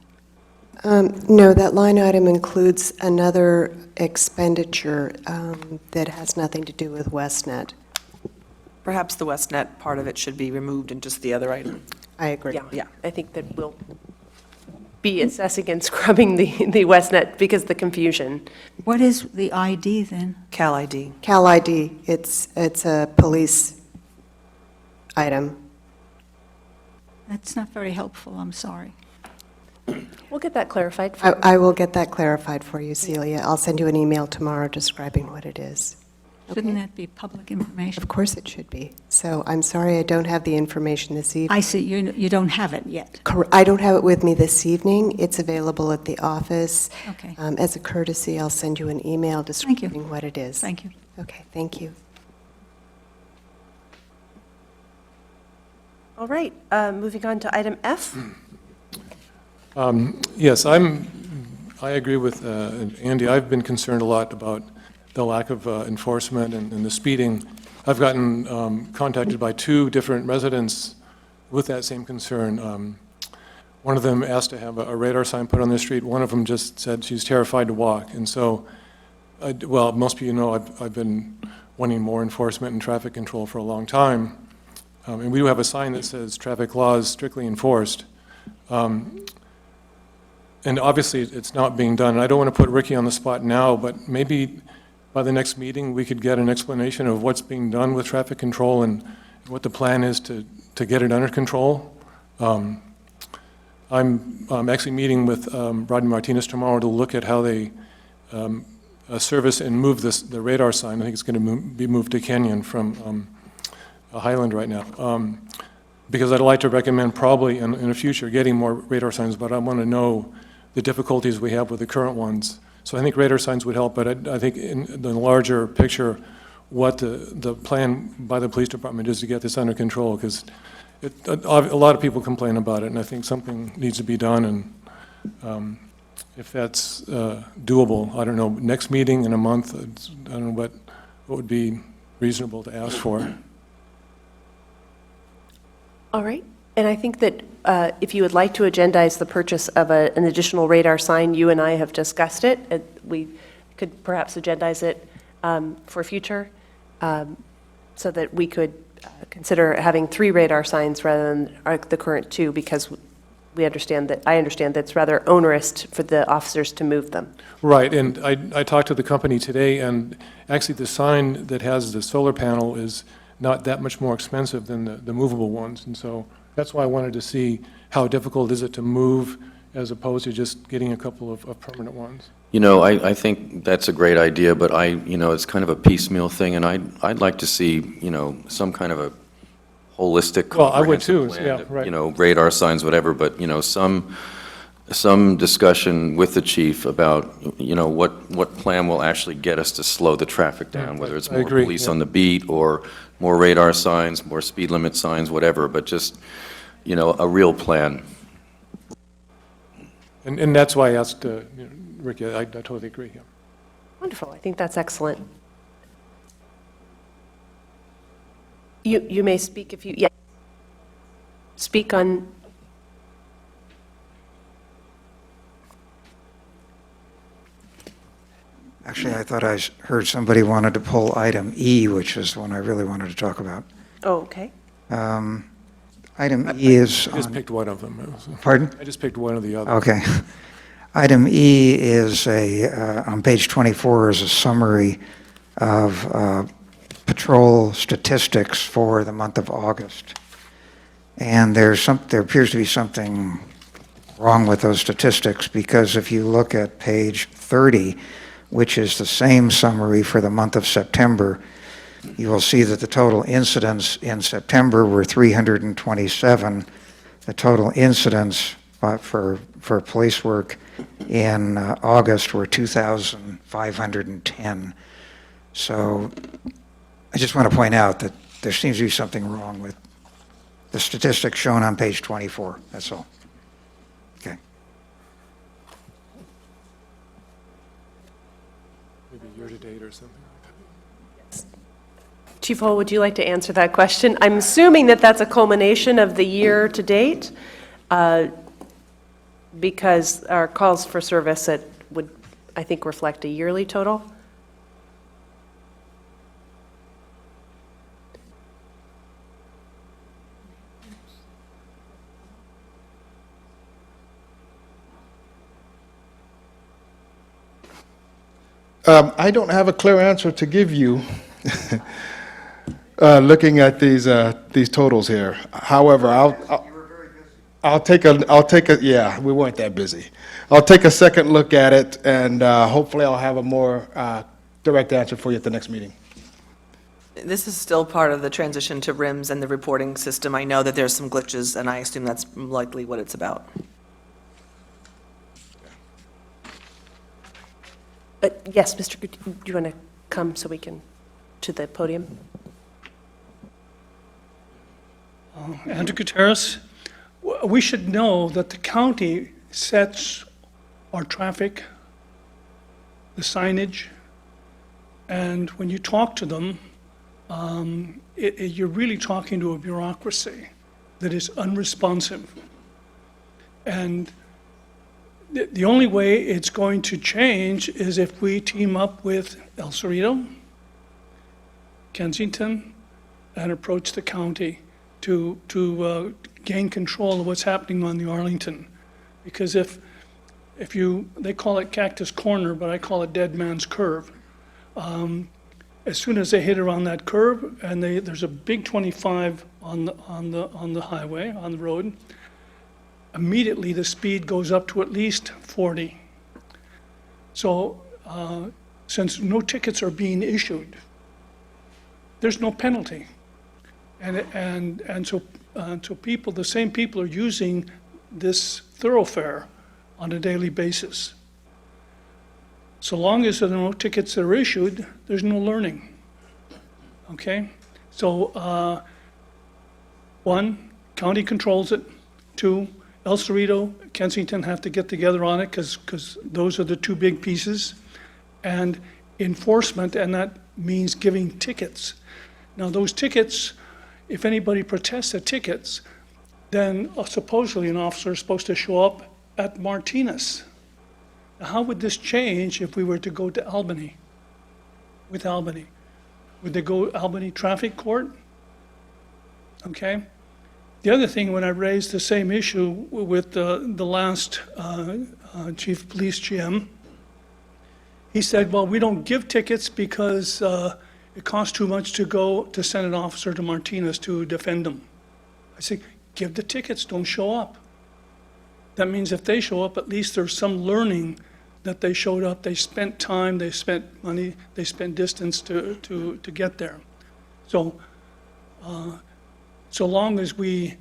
No, that line item includes another expenditure that has nothing to do with Westnet. Perhaps the Westnet part of it should be removed and just the other item. I agree. Yeah, I think that we'll be assessing and scrubbing the Westnet because of the confusion. What is the ID then? Cal ID. Cal ID, it's a police item. That's not very helpful, I'm sorry. We'll get that clarified. For I will get that clarified for you, Celia. I'll send you an email tomorrow describing what it is. Shouldn't that be public information? Of course it should be. So I'm sorry I don't have the information this evening. I see, you don't have it yet. I don't have it with me this evening. It's available at the office. Okay. As a courtesy, I'll send you an email describing what it is. Thank you. Okay, thank you. All right, moving on to item F. Yes, I agree with Andy. I've been concerned a lot about the lack of enforcement and the speeding. I've gotten contacted by 2 different residents with that same concern. One of them asked to have a radar sign put on their street. One of them just said she's terrified to walk. And so, well, most people know I've been wanting more enforcement and traffic control for a long time. And we do have a sign that says traffic laws strictly enforced. And obviously, it's not being done. And I don't want to put Ricky on the spot now, but maybe by the next meeting, we could get an explanation of what's being done with traffic control and what the plan is to get it under control. I'm actually meeting with Rodney Martinez tomorrow to look at how they service and move the radar sign. I think it's going to be moved to Kenyon from Highland right now. Because I'd like to recommend probably in the future getting more radar signs, but I want to know the difficulties we have with the current ones. So I think radar signs would help, but I think in the larger picture, what the plan by the police department is to get this under control, because a lot of people complain about it, and I think something needs to be done, and if that's doable, I don't know, next meeting in a month, I don't know what would be reasonable to ask for. All right. And I think that if you would like to agendize the purchase of an additional radar sign, you and I have discussed it. We could perhaps agendize it for future so that we could consider having 3 radar signs rather than the current 2, because I understand that it's rather onerous for the officers to move them. Right, and I talked to the company today, and actually the sign that has the solar panel is not that much more expensive than the movable ones, and so that's why I wanted to see how difficult is it to move as opposed to just getting a couple of permanent ones. You know, I think that's a great idea, but it's kind of a piecemeal thing, and I'd like to see, some kind of a holistic, Well, I would too, comprehensive yeah, plan, right. radar signs, whatever, but, some discussion with the chief about, what plan will actually get us to slow the traffic down, whether it's I more agree, police yeah. on the beat or more radar signs, more speed limit signs, whatever, but just, a real plan. And that's why I asked Ricky. I totally agree, yeah. Wonderful. I think that's excellent. You may speak if you, yeah. Speak on. Actually, I thought I heard somebody wanted to pull item E, which is the one I really wanted to talk about. Oh, okay. Item E is I just on- picked one of them. Pardon? I just picked one of the others. Okay. Item E is on page 24 is a summary of patrol statistics for the month of August. And there appears to be something wrong with those statistics, because if you look at page 30, which is the same summary for the month of September, you will see that the total incidents in September were 327. The total incidents for police work in August were 2,510. So I just want to point out that there seems to be something wrong with the statistics shown on page 24. That's all. Okay. Maybe year-to-date or something. Chief Hull, would you like to answer that question? I'm assuming that that's a culmination of the year to date, because our calls for service would, I think, reflect a yearly total. I don't have a clear answer to give you, looking at these totals here. However, I'll take a, yeah, we weren't that busy. I'll take a second look at it, and hopefully I'll have a more direct answer for you at the next meeting. This is still part of the transition to RIMS and the reporting system. I know that there's some glitches, and I assume that's likely what it's about. Yes, Mr. Gut, do you want to come so we can, to the podium? Andrew Gutierrez, we should know that the county sets our traffic, the signage, and when you talk to them, you're really talking to a bureaucracy that is unresponsive. And the only way it's going to change is if we team up with El Cerrito, Kensington, and approach the county to gain control of what's happening on the Arlington. Because if they call it Cactus Corner, but I call it Dead Man's Curve. As soon as they hit around that curve, and there's a big 25 on the highway, on the road, immediately the speed goes up to at least 40. So since no tickets are being issued, there's no penalty. And so people, the same people are using this thoroughfare on a daily basis. So long as there are no tickets that are issued, there's no learning. Okay? So, one, county controls it. Two, El Cerrito, Kensington have to get together on it because those are the two big pieces. And enforcement, and that means giving tickets. Now, those tickets, if anybody protests the tickets, then supposedly an officer is supposed to show up at Martinez. Now, how would this change if we were to go to Albany, with Albany? Would they go Albany Traffic Court? Okay. The other thing, when I raised the same issue with the last Chief of Police GM, he said, well, we don't give tickets because it costs too much to go to send an officer to Martinez to defend them. I said, give the tickets, don't show up. That means if they show up, at least there's some learning that they showed up, they spent time, they spent money, they spent distance to get there. So, so long as we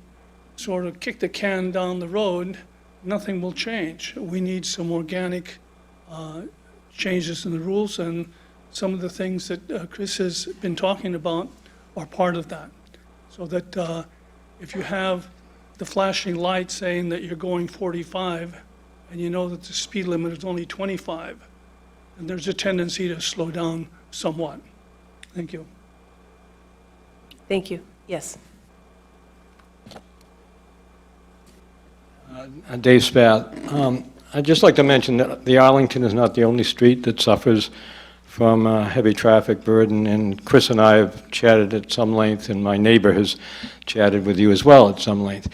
sort of kick the can down the road, nothing will change. We need some organic changes in the rules, and some of the things that Chris has been talking about are part of that. So that if you have the flashing light saying that you're going 45 and you know that the speed limit is only 25, and there's a tendency to slow down somewhat. Thank you. Thank you. Yes. Dave Spath. I'd just like to mention that the Arlington is not the only street that suffers from heavy traffic burden, and Chris and I have chatted at some length, and my neighbor has chatted with you as well at some length,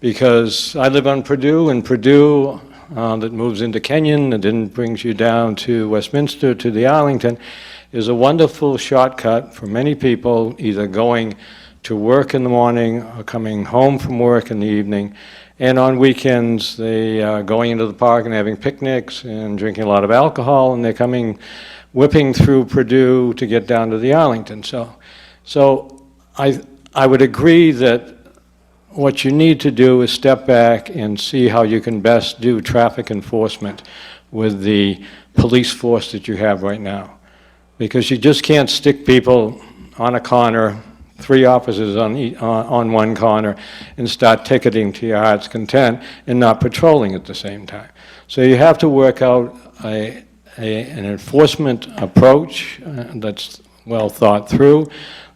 because I live on Purdue, and Purdue that moves into Kenyon and then brings you down to Westminster to the Arlington is a wonderful shortcut for many people, either going to work in the morning or coming home from work in the evening. And on weekends, they are going into the park and having picnics and drinking a lot of alcohol, and they're coming, whipping through Purdue to get down to the Arlington. So I would agree that what you need to do is step back and see how you can best do traffic enforcement with the police force that you have right now. Because you just can't stick people on a corner, 3 officers on one corner, and start ticketing to your heart's content and not patrolling at the same time. So you have to work out an enforcement approach that's well thought through,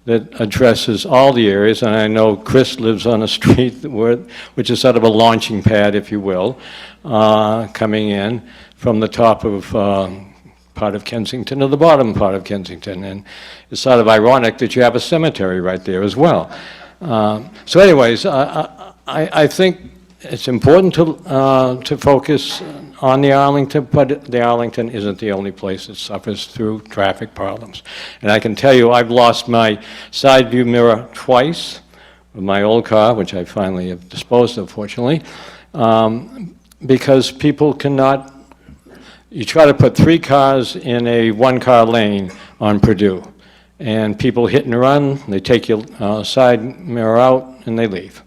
that addresses all the areas. And I know Chris lives on a street which is sort of a launching pad, if you will, coming in from the top of part of Kensington to the bottom part of Kensington. And it's sort of ironic that you have a cemetery right there as well. So anyways, I think it's important to focus on the Arlington, but the Arlington isn't the only place that suffers through traffic problems. And I can tell you, I've lost my side view mirror twice with my old car, which I finally have disposed of, fortunately, because people cannot. You try to put 3 cars in a 1-car lane on Purdue, and people hit and run, they take your side mirror out, and they leave.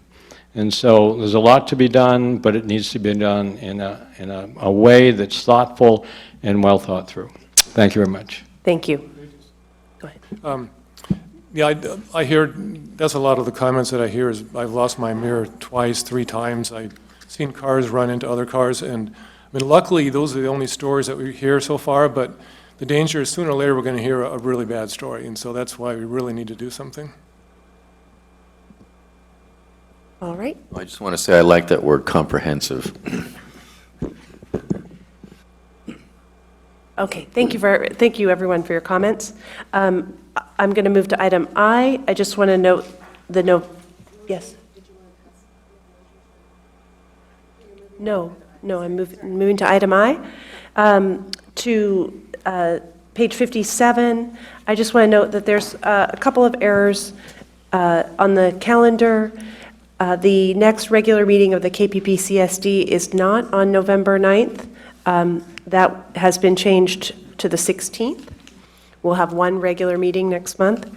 And so there's a lot to be done, but it needs to be done in a way that's thoughtful and well thought through. Thank you very much. Thank you. Go ahead. Yeah, I hear, that's a lot of the comments that I hear is I've lost my mirror twice, 3 times. I've seen cars run into other cars, and I mean, luckily, those are the only stories that we hear so far, but the danger is sooner or later we're going to hear a really bad story, and so that's why we really need to do something. All right. I just want to say I like that word, comprehensive. Okay, thank you everyone for your comments. I'm going to move to item I. I just want to note yes. No, I'm moving to item I. To page 57, I just want to note that there's a couple of errors on the calendar. The next regular meeting of the KPPCSD is not on November 9th. That has been changed to the 16th. We'll have one regular meeting next month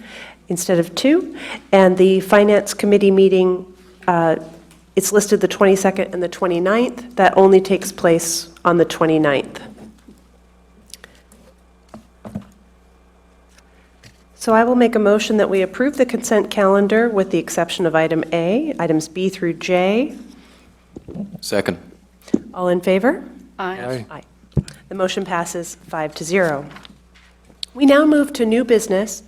instead of two. And the Finance Committee meeting, it's listed the 22nd and the 29th. That only takes place on the 29th. So I will make a motion that we approve the consent calendar with the exception of item A, items B through J. Second. All in favor? Aye. Aye. The motion passes 5-0. We now move to new business.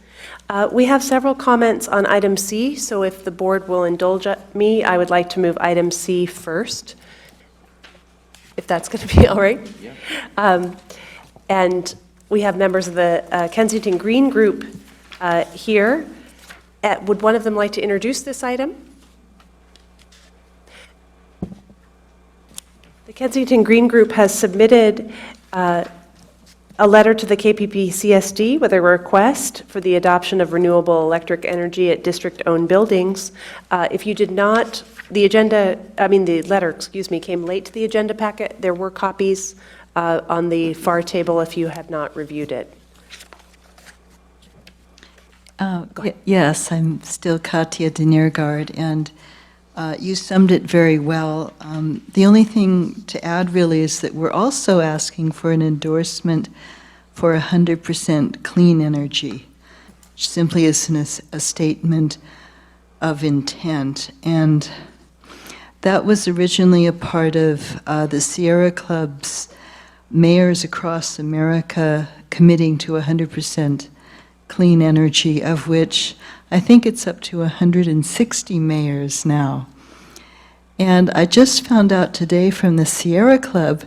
We have several comments on item C, so if the board will indulge me, I would like to move item C first, if that's going to be all right. Yeah. And we have members of the Kensington Green Group here. Would one of them like to introduce this item? The Kensington Green Group has submitted a letter to the KPPCSD with a request for the adoption of renewable electric energy at district-owned buildings. If you did not, the letter, came late to the agenda packet. There were copies on the far table if you have not reviewed it. Yes, I'm still Katya Deniergaard, and you summed it very well. The only thing to add really is that we're also asking for an endorsement for 100% clean energy, which simply is a statement of intent. And that was originally a part of the Sierra Club's mayors across America committing to 100% clean energy, of which I think it's up to 160 mayors now. And I just found out today from the Sierra Club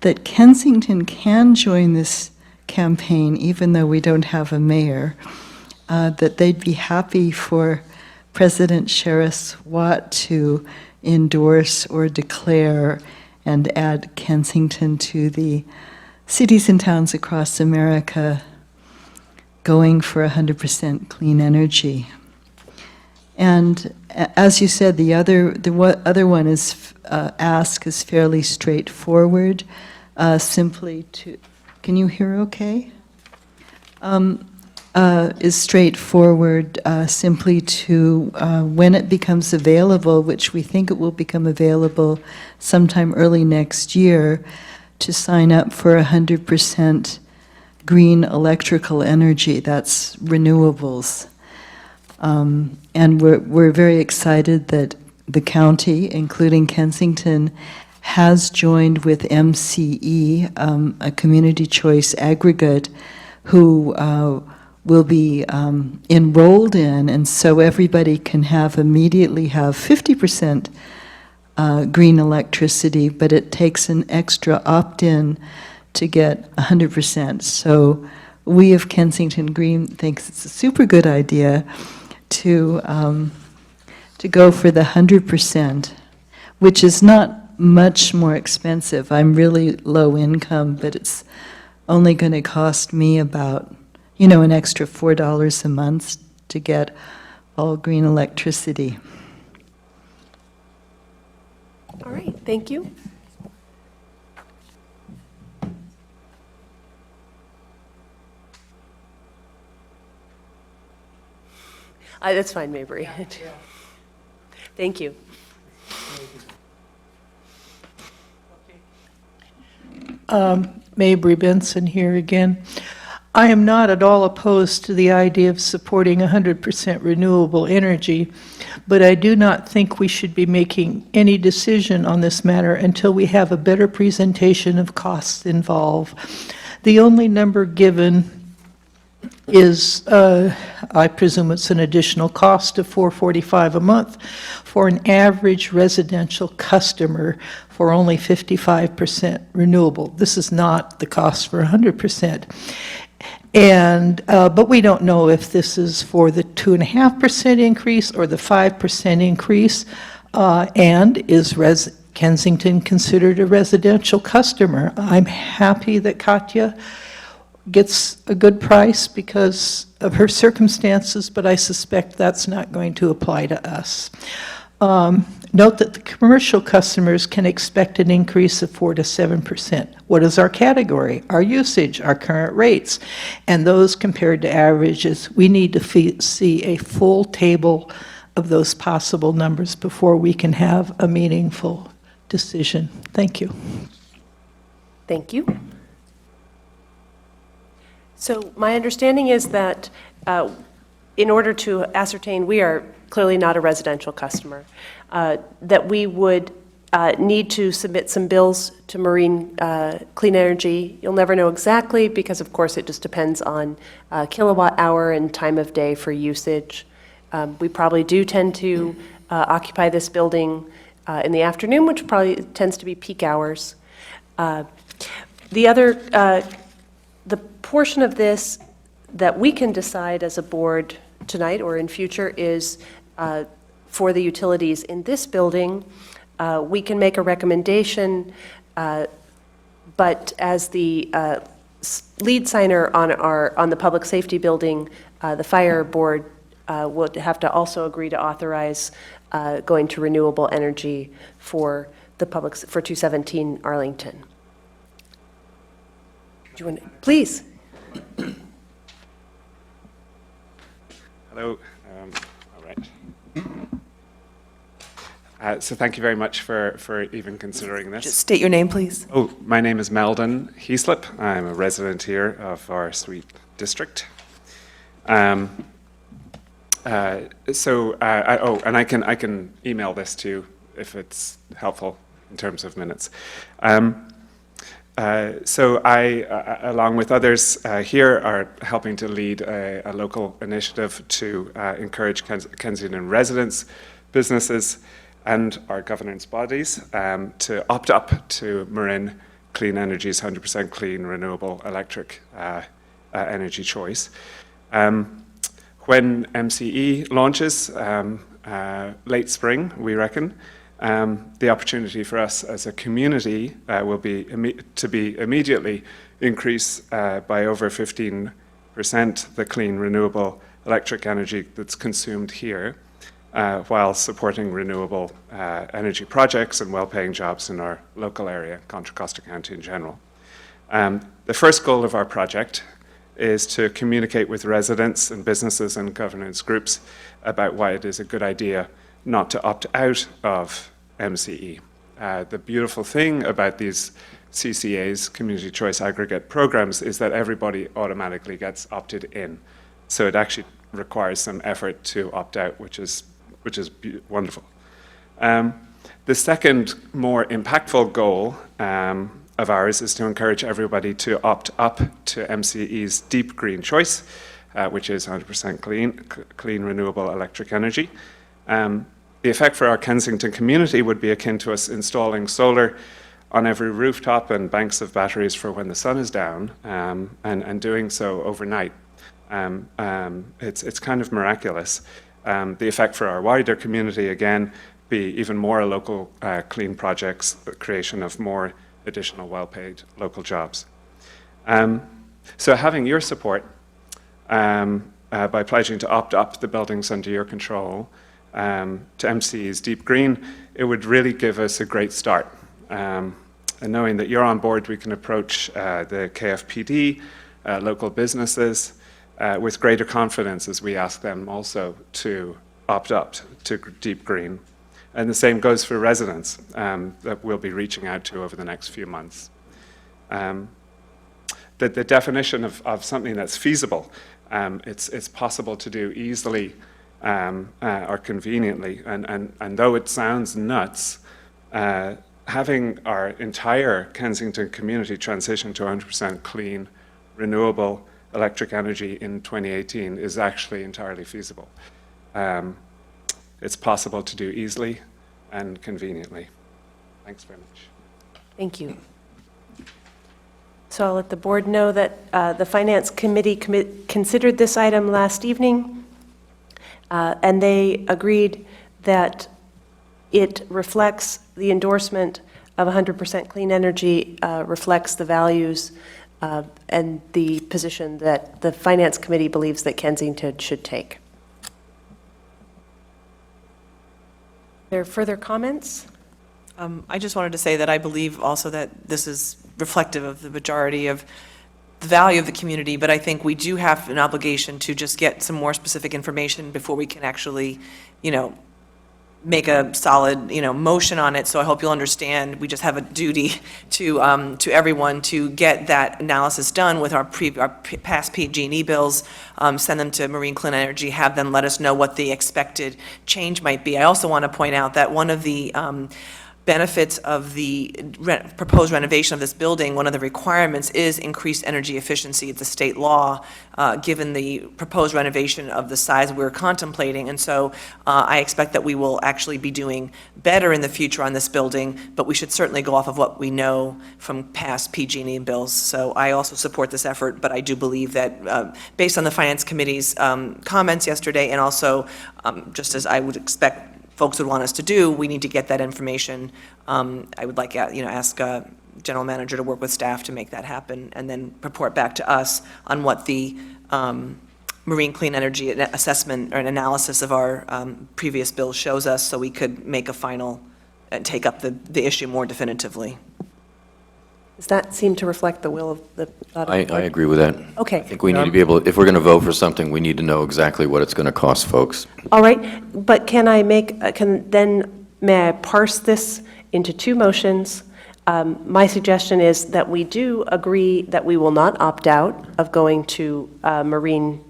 that Kensington can join this campaign, even though we don't have a mayor, that they'd be happy for President Sheriff Watt to endorse or declare and add Kensington to the cities and towns across America going for 100% clean energy. And as you said, the other one is ask is fairly straightforward, simply to, can you hear okay? Is straightforward, simply to, when it becomes available, which we think it will become available sometime early next year, to sign up for 100% green electrical energy, that's renewables. And we're very excited that the county, including Kensington, has joined with MCE, a community choice aggregate, who will be enrolled in, and so everybody can immediately have 50% green electricity, but it takes an extra opt-in to get 100%. So we of Kensington Green thinks it's a super good idea to go for the 100%, which is not much more expensive. I'm really low income, but it's only going to cost me about, an extra $4 a month to get all green electricity. All right, thank you. That's fine, Mabry. Thank you. Mabry Benson here again. I am not at all opposed to the idea of supporting 100% renewable energy, but I do not think we should be making any decision on this matter until we have a better presentation of costs involved. The only number given is, I presume it's an additional cost of $445 a month for an average residential customer for only 55% renewable. This is not the cost for 100%. And, but we don't know if this is for the 2.5% increase or the 5% increase, and is Kensington considered a residential customer? I'm happy that Katya gets a good price because of her circumstances, but I suspect that's not going to apply to us. Note that the commercial customers can expect an increase of 4 to 7%. What is our category, our usage, our current rates, and those compared to averages? We need to see a full table of those possible numbers before we can have a meaningful decision. Thank you. Thank you. So my understanding is that in order to ascertain, we are clearly not a residential customer, that we would need to submit some bills to Marine Clean Energy. You'll never know exactly because, of course, it just depends on kilowatt hour and time of day for usage. We probably do tend to occupy this building in the afternoon, which probably tends to be peak hours. The other, the portion of this that we can decide as a board tonight or in future is for the utilities in this building. We can make a recommendation, but as the lead signer on the public safety building, the fire board would have to also agree to authorize going to renewable energy for the public, for 217 Arlington. Do you want to, please? Hello. All right. So thank you very much for even considering this. Just state your name, please. Oh, my name is Meldon Heaslip. I'm a resident here of our suite district. And I can email this to you if it's helpful in terms of minutes. So I, along with others here, are helping to lead a local initiative to encourage Kensington residents, businesses, and our governance bodies to opt up to Marin Clean Energy's 100% clean, renewable electric energy choice. When MCE launches late spring, we reckon, the opportunity for us as a community will be to be immediately increase by over 15% the clean renewable electric energy that's consumed here, while supporting renewable energy projects and well-paying jobs in our local area, Contra Costa County in general. The first goal of our project is to communicate with residents and businesses and governance groups about why it is a good idea not to opt out of MCE. The beautiful thing about these CCAs, Community Choice Aggregate Programs, is that everybody automatically gets opted in. So it actually requires some effort to opt out, which is wonderful. The second more impactful goal of ours is to encourage everybody to opt up to MCE's Deep Green Choice, which is 100% clean renewable electric energy. The effect for our Kensington community would be akin to us installing solar on every rooftop and banks of batteries for when the sun is down, and doing so overnight. It's kind of miraculous. The effect for our wider community, again, be even more local clean projects, the creation of more additional well-paid local jobs. So having your support by pledging to opt up the buildings under your control to MCE's Deep Green, it would really give us a great start. And knowing that you're on board, we can approach the KFPD, local businesses, with greater confidence as we ask them also to opt up to Deep Green. And the same goes for residents that we'll be reaching out to over the next few months. The definition of something that's feasible, it's possible to do easily or conveniently, and though it sounds nuts, having our entire Kensington community transition to 100% clean, renewable electric energy in 2018 is actually entirely feasible. It's possible to do easily and conveniently. Thanks very much. Thank you. So I'll let the board know that the Finance Committee considered this item last evening, and they agreed that it reflects the endorsement of 100% clean energy, reflects the values and the position that the Finance Committee believes that Kensington should take. there further comments? I just wanted to say that I believe also that this is reflective of the majority of the value of the community, but I think we do have an obligation to just get some more specific information before we can actually, make a solid, motion on it. So I hope you'll understand, we just have a duty to everyone to get that analysis done with our past PG&E bills, send them to Marine Clean Energy, have them let us know what the expected change might be. I also want to point out that one of the benefits of the proposed renovation of this building, one of the requirements is increased energy efficiency. It's a state law, given the proposed renovation of the size we're contemplating. And so I expect that we will actually be doing better in the future on this building, but we should certainly go off of what we know from past PG&E bills. So I also support this effort, but I do believe that based on the Finance Committee's comments yesterday, and also just as I would expect folks would want us to do, we need to get that information. I would like, ask General Manager to work with staff to make that happen, and then report back to us on what the Marine Clean Energy assessment or an analysis of our previous bills shows us, so we could make a final, take up the issue more definitively. Does that seem to reflect the will of the? I agree with that. Okay. I think we need to be able, if we're going to vote for something, we need to know exactly what it's going to cost folks. All right, but may I parse this into two motions? My suggestion is that we do agree that we will not opt out of going to Marine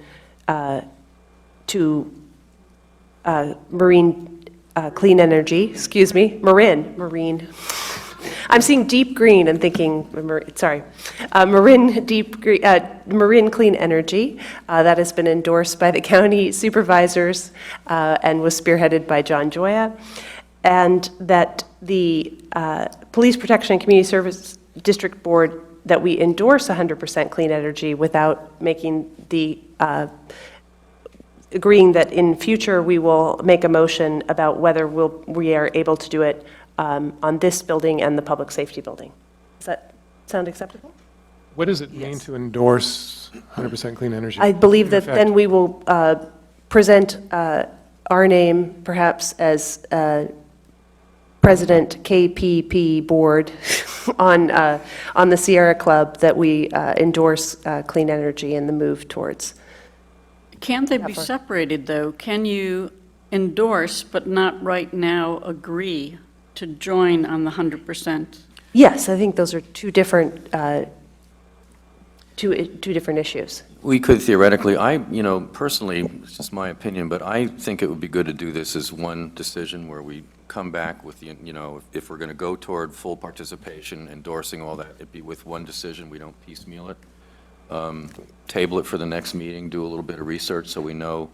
Clean Energy, excuse me, Marine. I'm seeing deep green and thinking, Marine Clean Energy. That has been endorsed by the county supervisors and was spearheaded by John Joya. And that the Police Protection and Community Service District Board, that we endorse 100% clean energy without making the, agreeing that in future we will make a motion about whether we are able to do it on this building and the public safety building. Does that sound acceptable? What does it mean to endorse 100% clean energy? I believe that In effect, then we will present our name perhaps as President KPP Board on the Sierra Club, that we endorse clean energy and the move towards. Can't they be separated, though? Can you endorse but not right now agree to join on the 100%? Yes, I think those are two different issues. We could theoretically, personally, it's just my opinion, but I think it would be good to do this as one decision where we come back with the, if we're going to go toward full participation, endorsing all that, it'd be with one decision, we don't piecemeal it. Table it for the next meeting, do a little bit of research so we know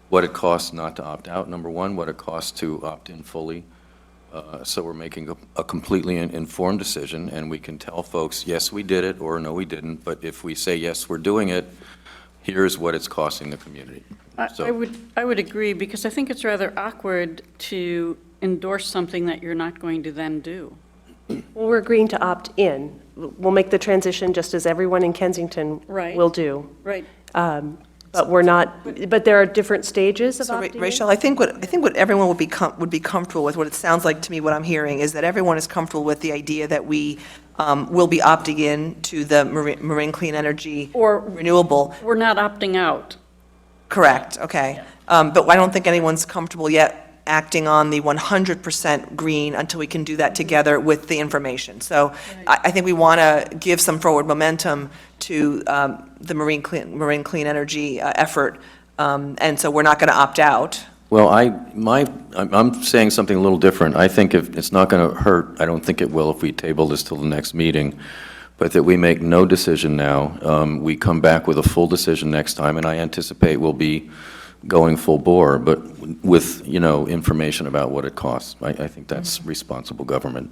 what it costs not to opt out, number one, what it costs to opt in fully. So we're making a completely informed decision, and we can tell folks, yes, we did it, or no, we didn't. But if we say, yes, we're doing it, here's what it's costing the community. I would agree, because I think it's rather awkward to endorse something that you're not going to then do. Well, we're agreeing to opt in. We'll make the transition just as everyone in Kensington will do. Right. But we're not, but there are different stages of opting in? Rachel, I think what everyone would be comfortable with, what it sounds like to me, what I'm hearing, is that everyone is comfortable with the idea that we will be opting in to the Marine Clean Energy or renewable. We're not opting out. Correct, okay. But I don't think anyone's comfortable yet acting on the 100% green until we can do that together with the information. So I think we want to give some forward momentum to the Marine Clean Energy effort, and so we're not going to opt out. Well, I'm saying something a little different. I think if it's not going to hurt, I don't think it will if we table this till the next meeting, but that we make no decision now. We come back with a full decision next time, and I anticipate we'll be going full bore, but with, information about what it costs. I think that's responsible government.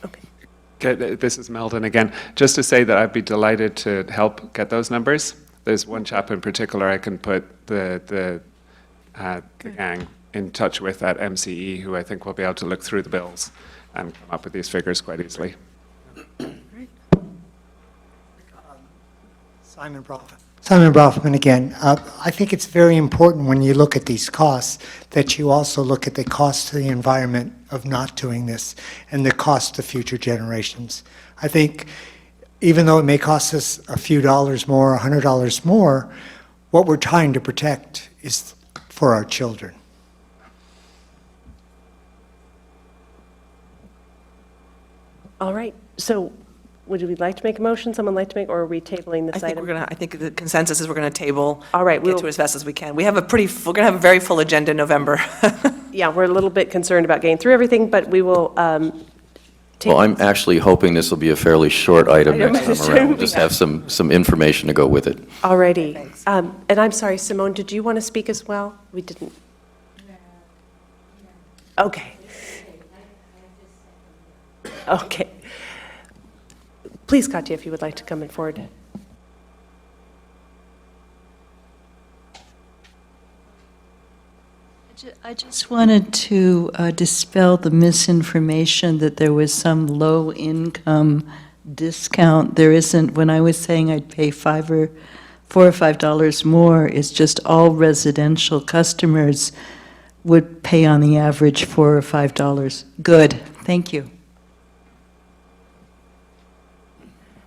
Okay, this is Meldon again. Just to say that I'd be delighted to help get those numbers. There's one chap in particular I can put the gang in touch with at MCE, who I think will be able to look through the bills and come up with these figures quite easily. Simon Profit. Simon Brofman again. I think it's very important when you look at these costs that you also look at the cost to the environment of not doing this and the cost to future generations. I think even though it may cost us a few dollars more, $100 more, what we're trying to protect is for our children. All right, so would we like to make a motion? Someone like to make, or are we tabling this item? I think the consensus is we're going to table. All right, Get to it as fast as we can. We're going to have a very full agenda in November. Yeah, we're a little bit concerned about getting through everything, but we will Well, I'm actually hoping this will be a fairly short item next time around. We'll just have some information to go with it. All righty. And I'm sorry, Simone, did you want to speak as well? We didn't. Okay. Okay. Please, Katya, if you would like to come forward. I just wanted to dispel the misinformation that there was some low-income discount. There isn't. When I was saying I'd pay $4 or $5 more, it's just all residential customers would pay on the average $4 or $5. Good. Thank you.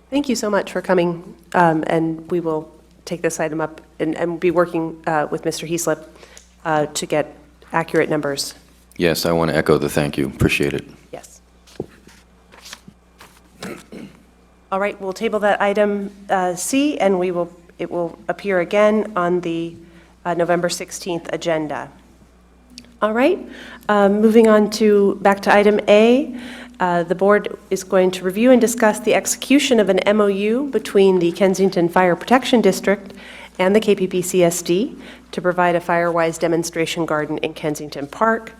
Thank you so much for coming, and we will take this item up and be working with Mr. Heaslip to get accurate numbers. Yes, I want to echo the thank you. Appreciate it. Yes. All right, we'll table that item C, and it will appear again on the November 16th agenda. All right, moving on back to item A. The board is going to review and discuss the execution of an MOU between the Kensington Fire Protection District and the KPPCSD to provide a Firewise demonstration garden in Kensington Park.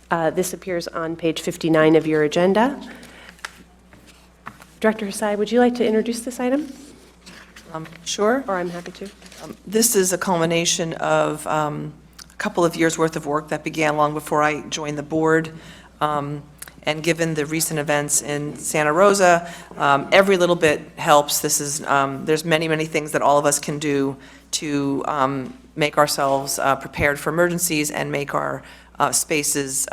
This appears on page 59 of your agenda. Director Hasai, would you like to introduce this item? Sure. Or I'm happy to. This is a culmination of a couple of years' worth of work that began long before I joined the board. And given the recent events in Santa Rosa, every little bit helps. There's many things that all of us can do to make ourselves prepared for emergencies and make our spaces,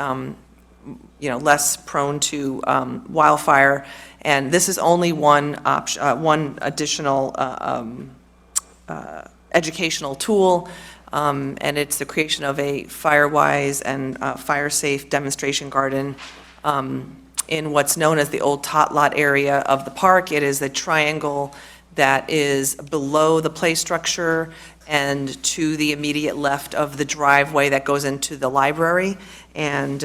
less prone to wildfire. And this is only one additional educational tool. And it's the creation of a Firewise and fire-safe demonstration garden in what's known as the old tot lot area of the park. It is a triangle that is below the play structure and to the immediate left of the driveway that goes into the library. And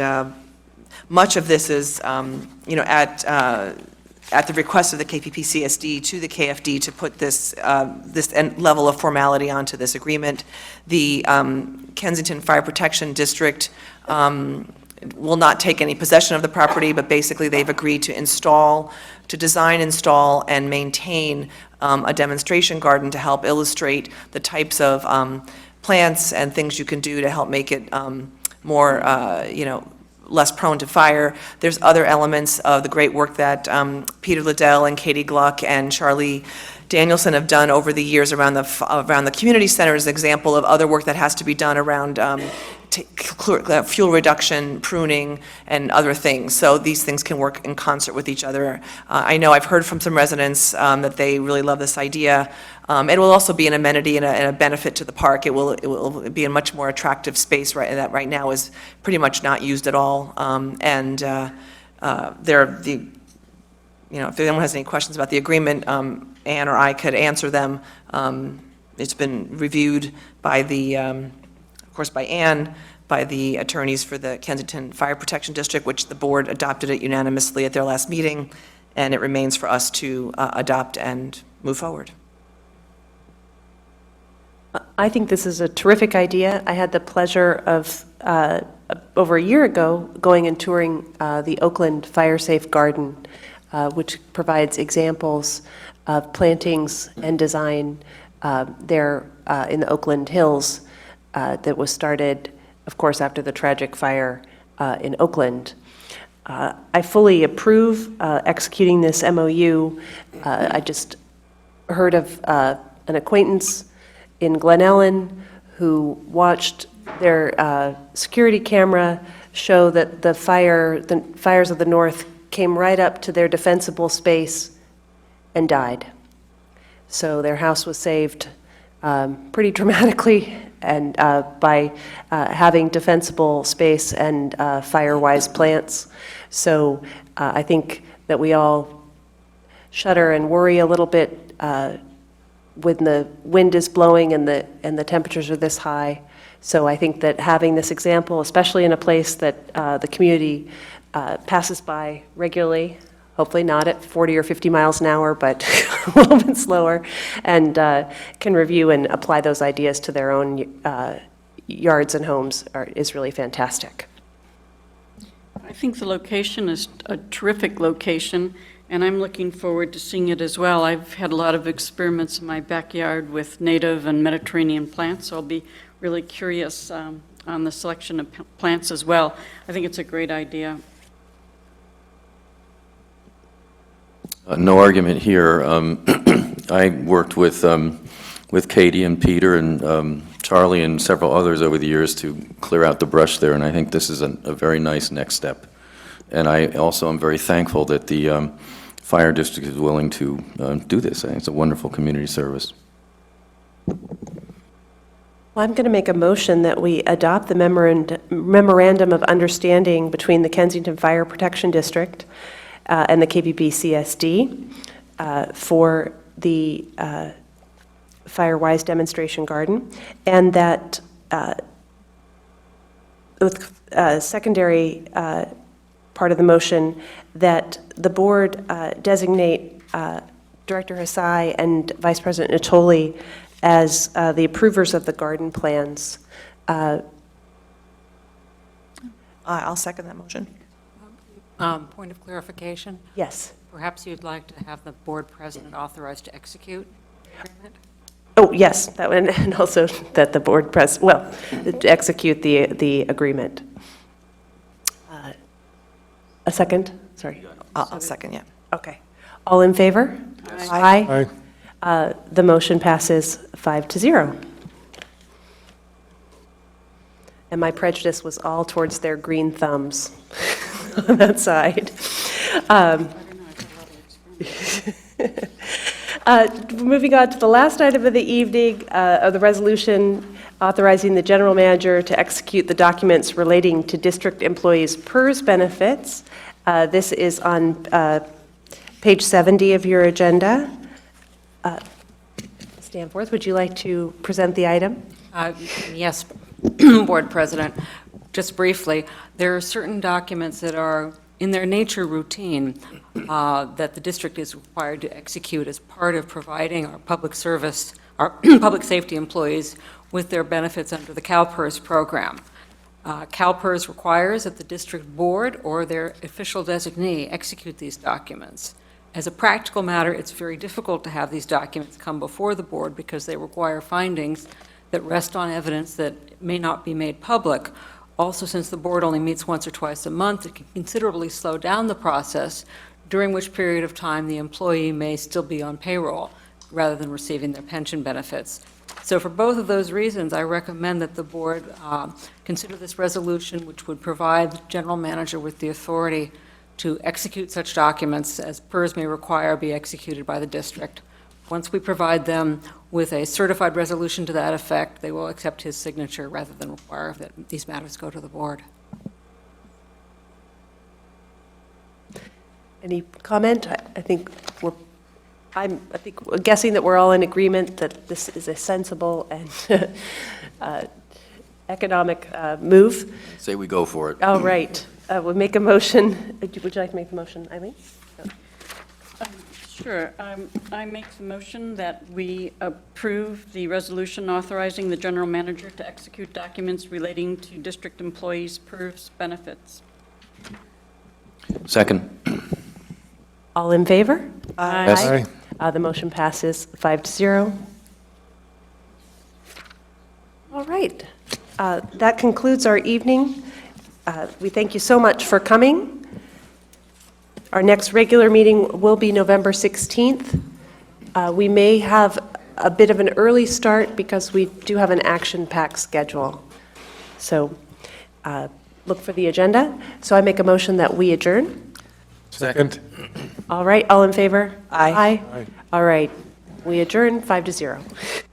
much of this is, at the request of the KPPCSD to the KFD to put this level of formality onto this agreement. The Kensington Fire Protection District will not take any possession of the property, but basically they've agreed to design, install, and maintain a demonstration garden to help illustrate the types of plants and things you can do to help make it more, less prone to fire. There's other elements of the great work that Peter Liddell and Katie Gluck and Charlie Danielson have done over the years around the community center as an example of other work that has to be done around fuel reduction, pruning, and other things. So these things can work in concert with each other. I know I've heard from some residents that they really love this idea. It will also be an amenity and a benefit to the park. It will be a much more attractive space that right now is pretty much not used at all. If anyone has any questions about the agreement, Ann or I could answer them. It's been reviewed by of course, by Ann, by the attorneys for the Kensington Fire Protection District, which the board adopted it unanimously at their last meeting, and it remains for us to adopt and move forward. I think this is a terrific idea. I had the pleasure of, over a year ago, going and touring the Oakland Fire Safe Garden, which provides examples of plantings and design there in the Oakland Hills that was started, of course, after the tragic fire in Oakland. I fully approve executing this MOU. I just heard of an acquaintance in Glen Ellen who watched their security camera show that the fires of the north came right up to their defensible space and died. So their house was saved pretty dramatically and by having defensible space and fire-wise plants. So I think that we all shudder and worry a little bit when the wind is blowing and the temperatures are this high. So I think that having this example, especially in a place that the community passes by regularly, hopefully not at 40 or 50 miles an hour, but a little bit slower, and can review and apply those ideas to their own yards and homes is really fantastic. I think the location is a terrific location, and I'm looking forward to seeing it as well. I've had a lot of experiments in my backyard with native and Mediterranean plants, so I'll be really curious on the selection of plants as well. I think it's a great idea. No argument here. I worked with Katie and Peter and Charlie and several others over the years to clear out the brush there, and I think this is a very nice next step. And I also am very thankful that the fire district is willing to do this. I think it's a wonderful community service. Well, I'm going to make a motion that we adopt the memorandum of understanding between the Kensington Fire Protection District and the KPPCSD for the Firewise demonstration garden, and that with secondary part of the motion that the board designate Director Hasai and Vice President Natoli as the approvers of the garden plans. I'll second that motion. Point of clarification? Yes. Perhaps you'd like to have the board president authorized to execute the agreement? Oh, yes, that one, and also that the board to execute the agreement. A second? Sorry. I'll second, yeah. Okay. All in favor? Yes. Aye. The motion passes 5-0. And my prejudice was all towards their green thumbs on that side. Moving on to the last item of the evening, of the resolution authorizing the general manager to execute the documents relating to district employees' PERS benefits. This is on page 70 of your agenda. Stanforth, would you like to present the item? Yes, Board President. Just briefly, there are certain documents that are in their nature routine that the district is required to execute as part of providing our public service, our public safety employees with their benefits under the CalPERS program. CalPERS requires that the district board or their official designee execute these documents. As a practical matter, it's very difficult to have these documents come before the board because they require findings that rest on evidence that may not be made public. Also, since the board only meets once or twice a month, it can considerably slow down the process, during which period of time the employee may still be on payroll rather than receiving their pension benefits. So for both of those reasons, I recommend that the board consider this resolution, which would provide the general manager with the authority to execute such documents as PERS may require be executed by the district. Once we provide them with a certified resolution to that effect, they will accept his signature rather than require that these matters go to the board. Any comment? I think we're guessing that we're all in agreement that this is a sensible and economic move. Say we go for it. All right. We'll make a motion. Would you like to make the motion, Eileen? No. Sure. I make the motion that we approve the resolution authorizing the general manager to execute documents relating to district employees' PERS benefits. Second. All in favor? Aye. Yes. The motion passes 5-0. All right. That concludes our evening. We thank you so much for coming. Our next regular meeting will be November 16th. We may have a bit of an early start because we do have an action-packed schedule. So look for the agenda. So I make a motion that we adjourn. Second. All right, all in favor? Aye. Aye. All right, we adjourn 5-0.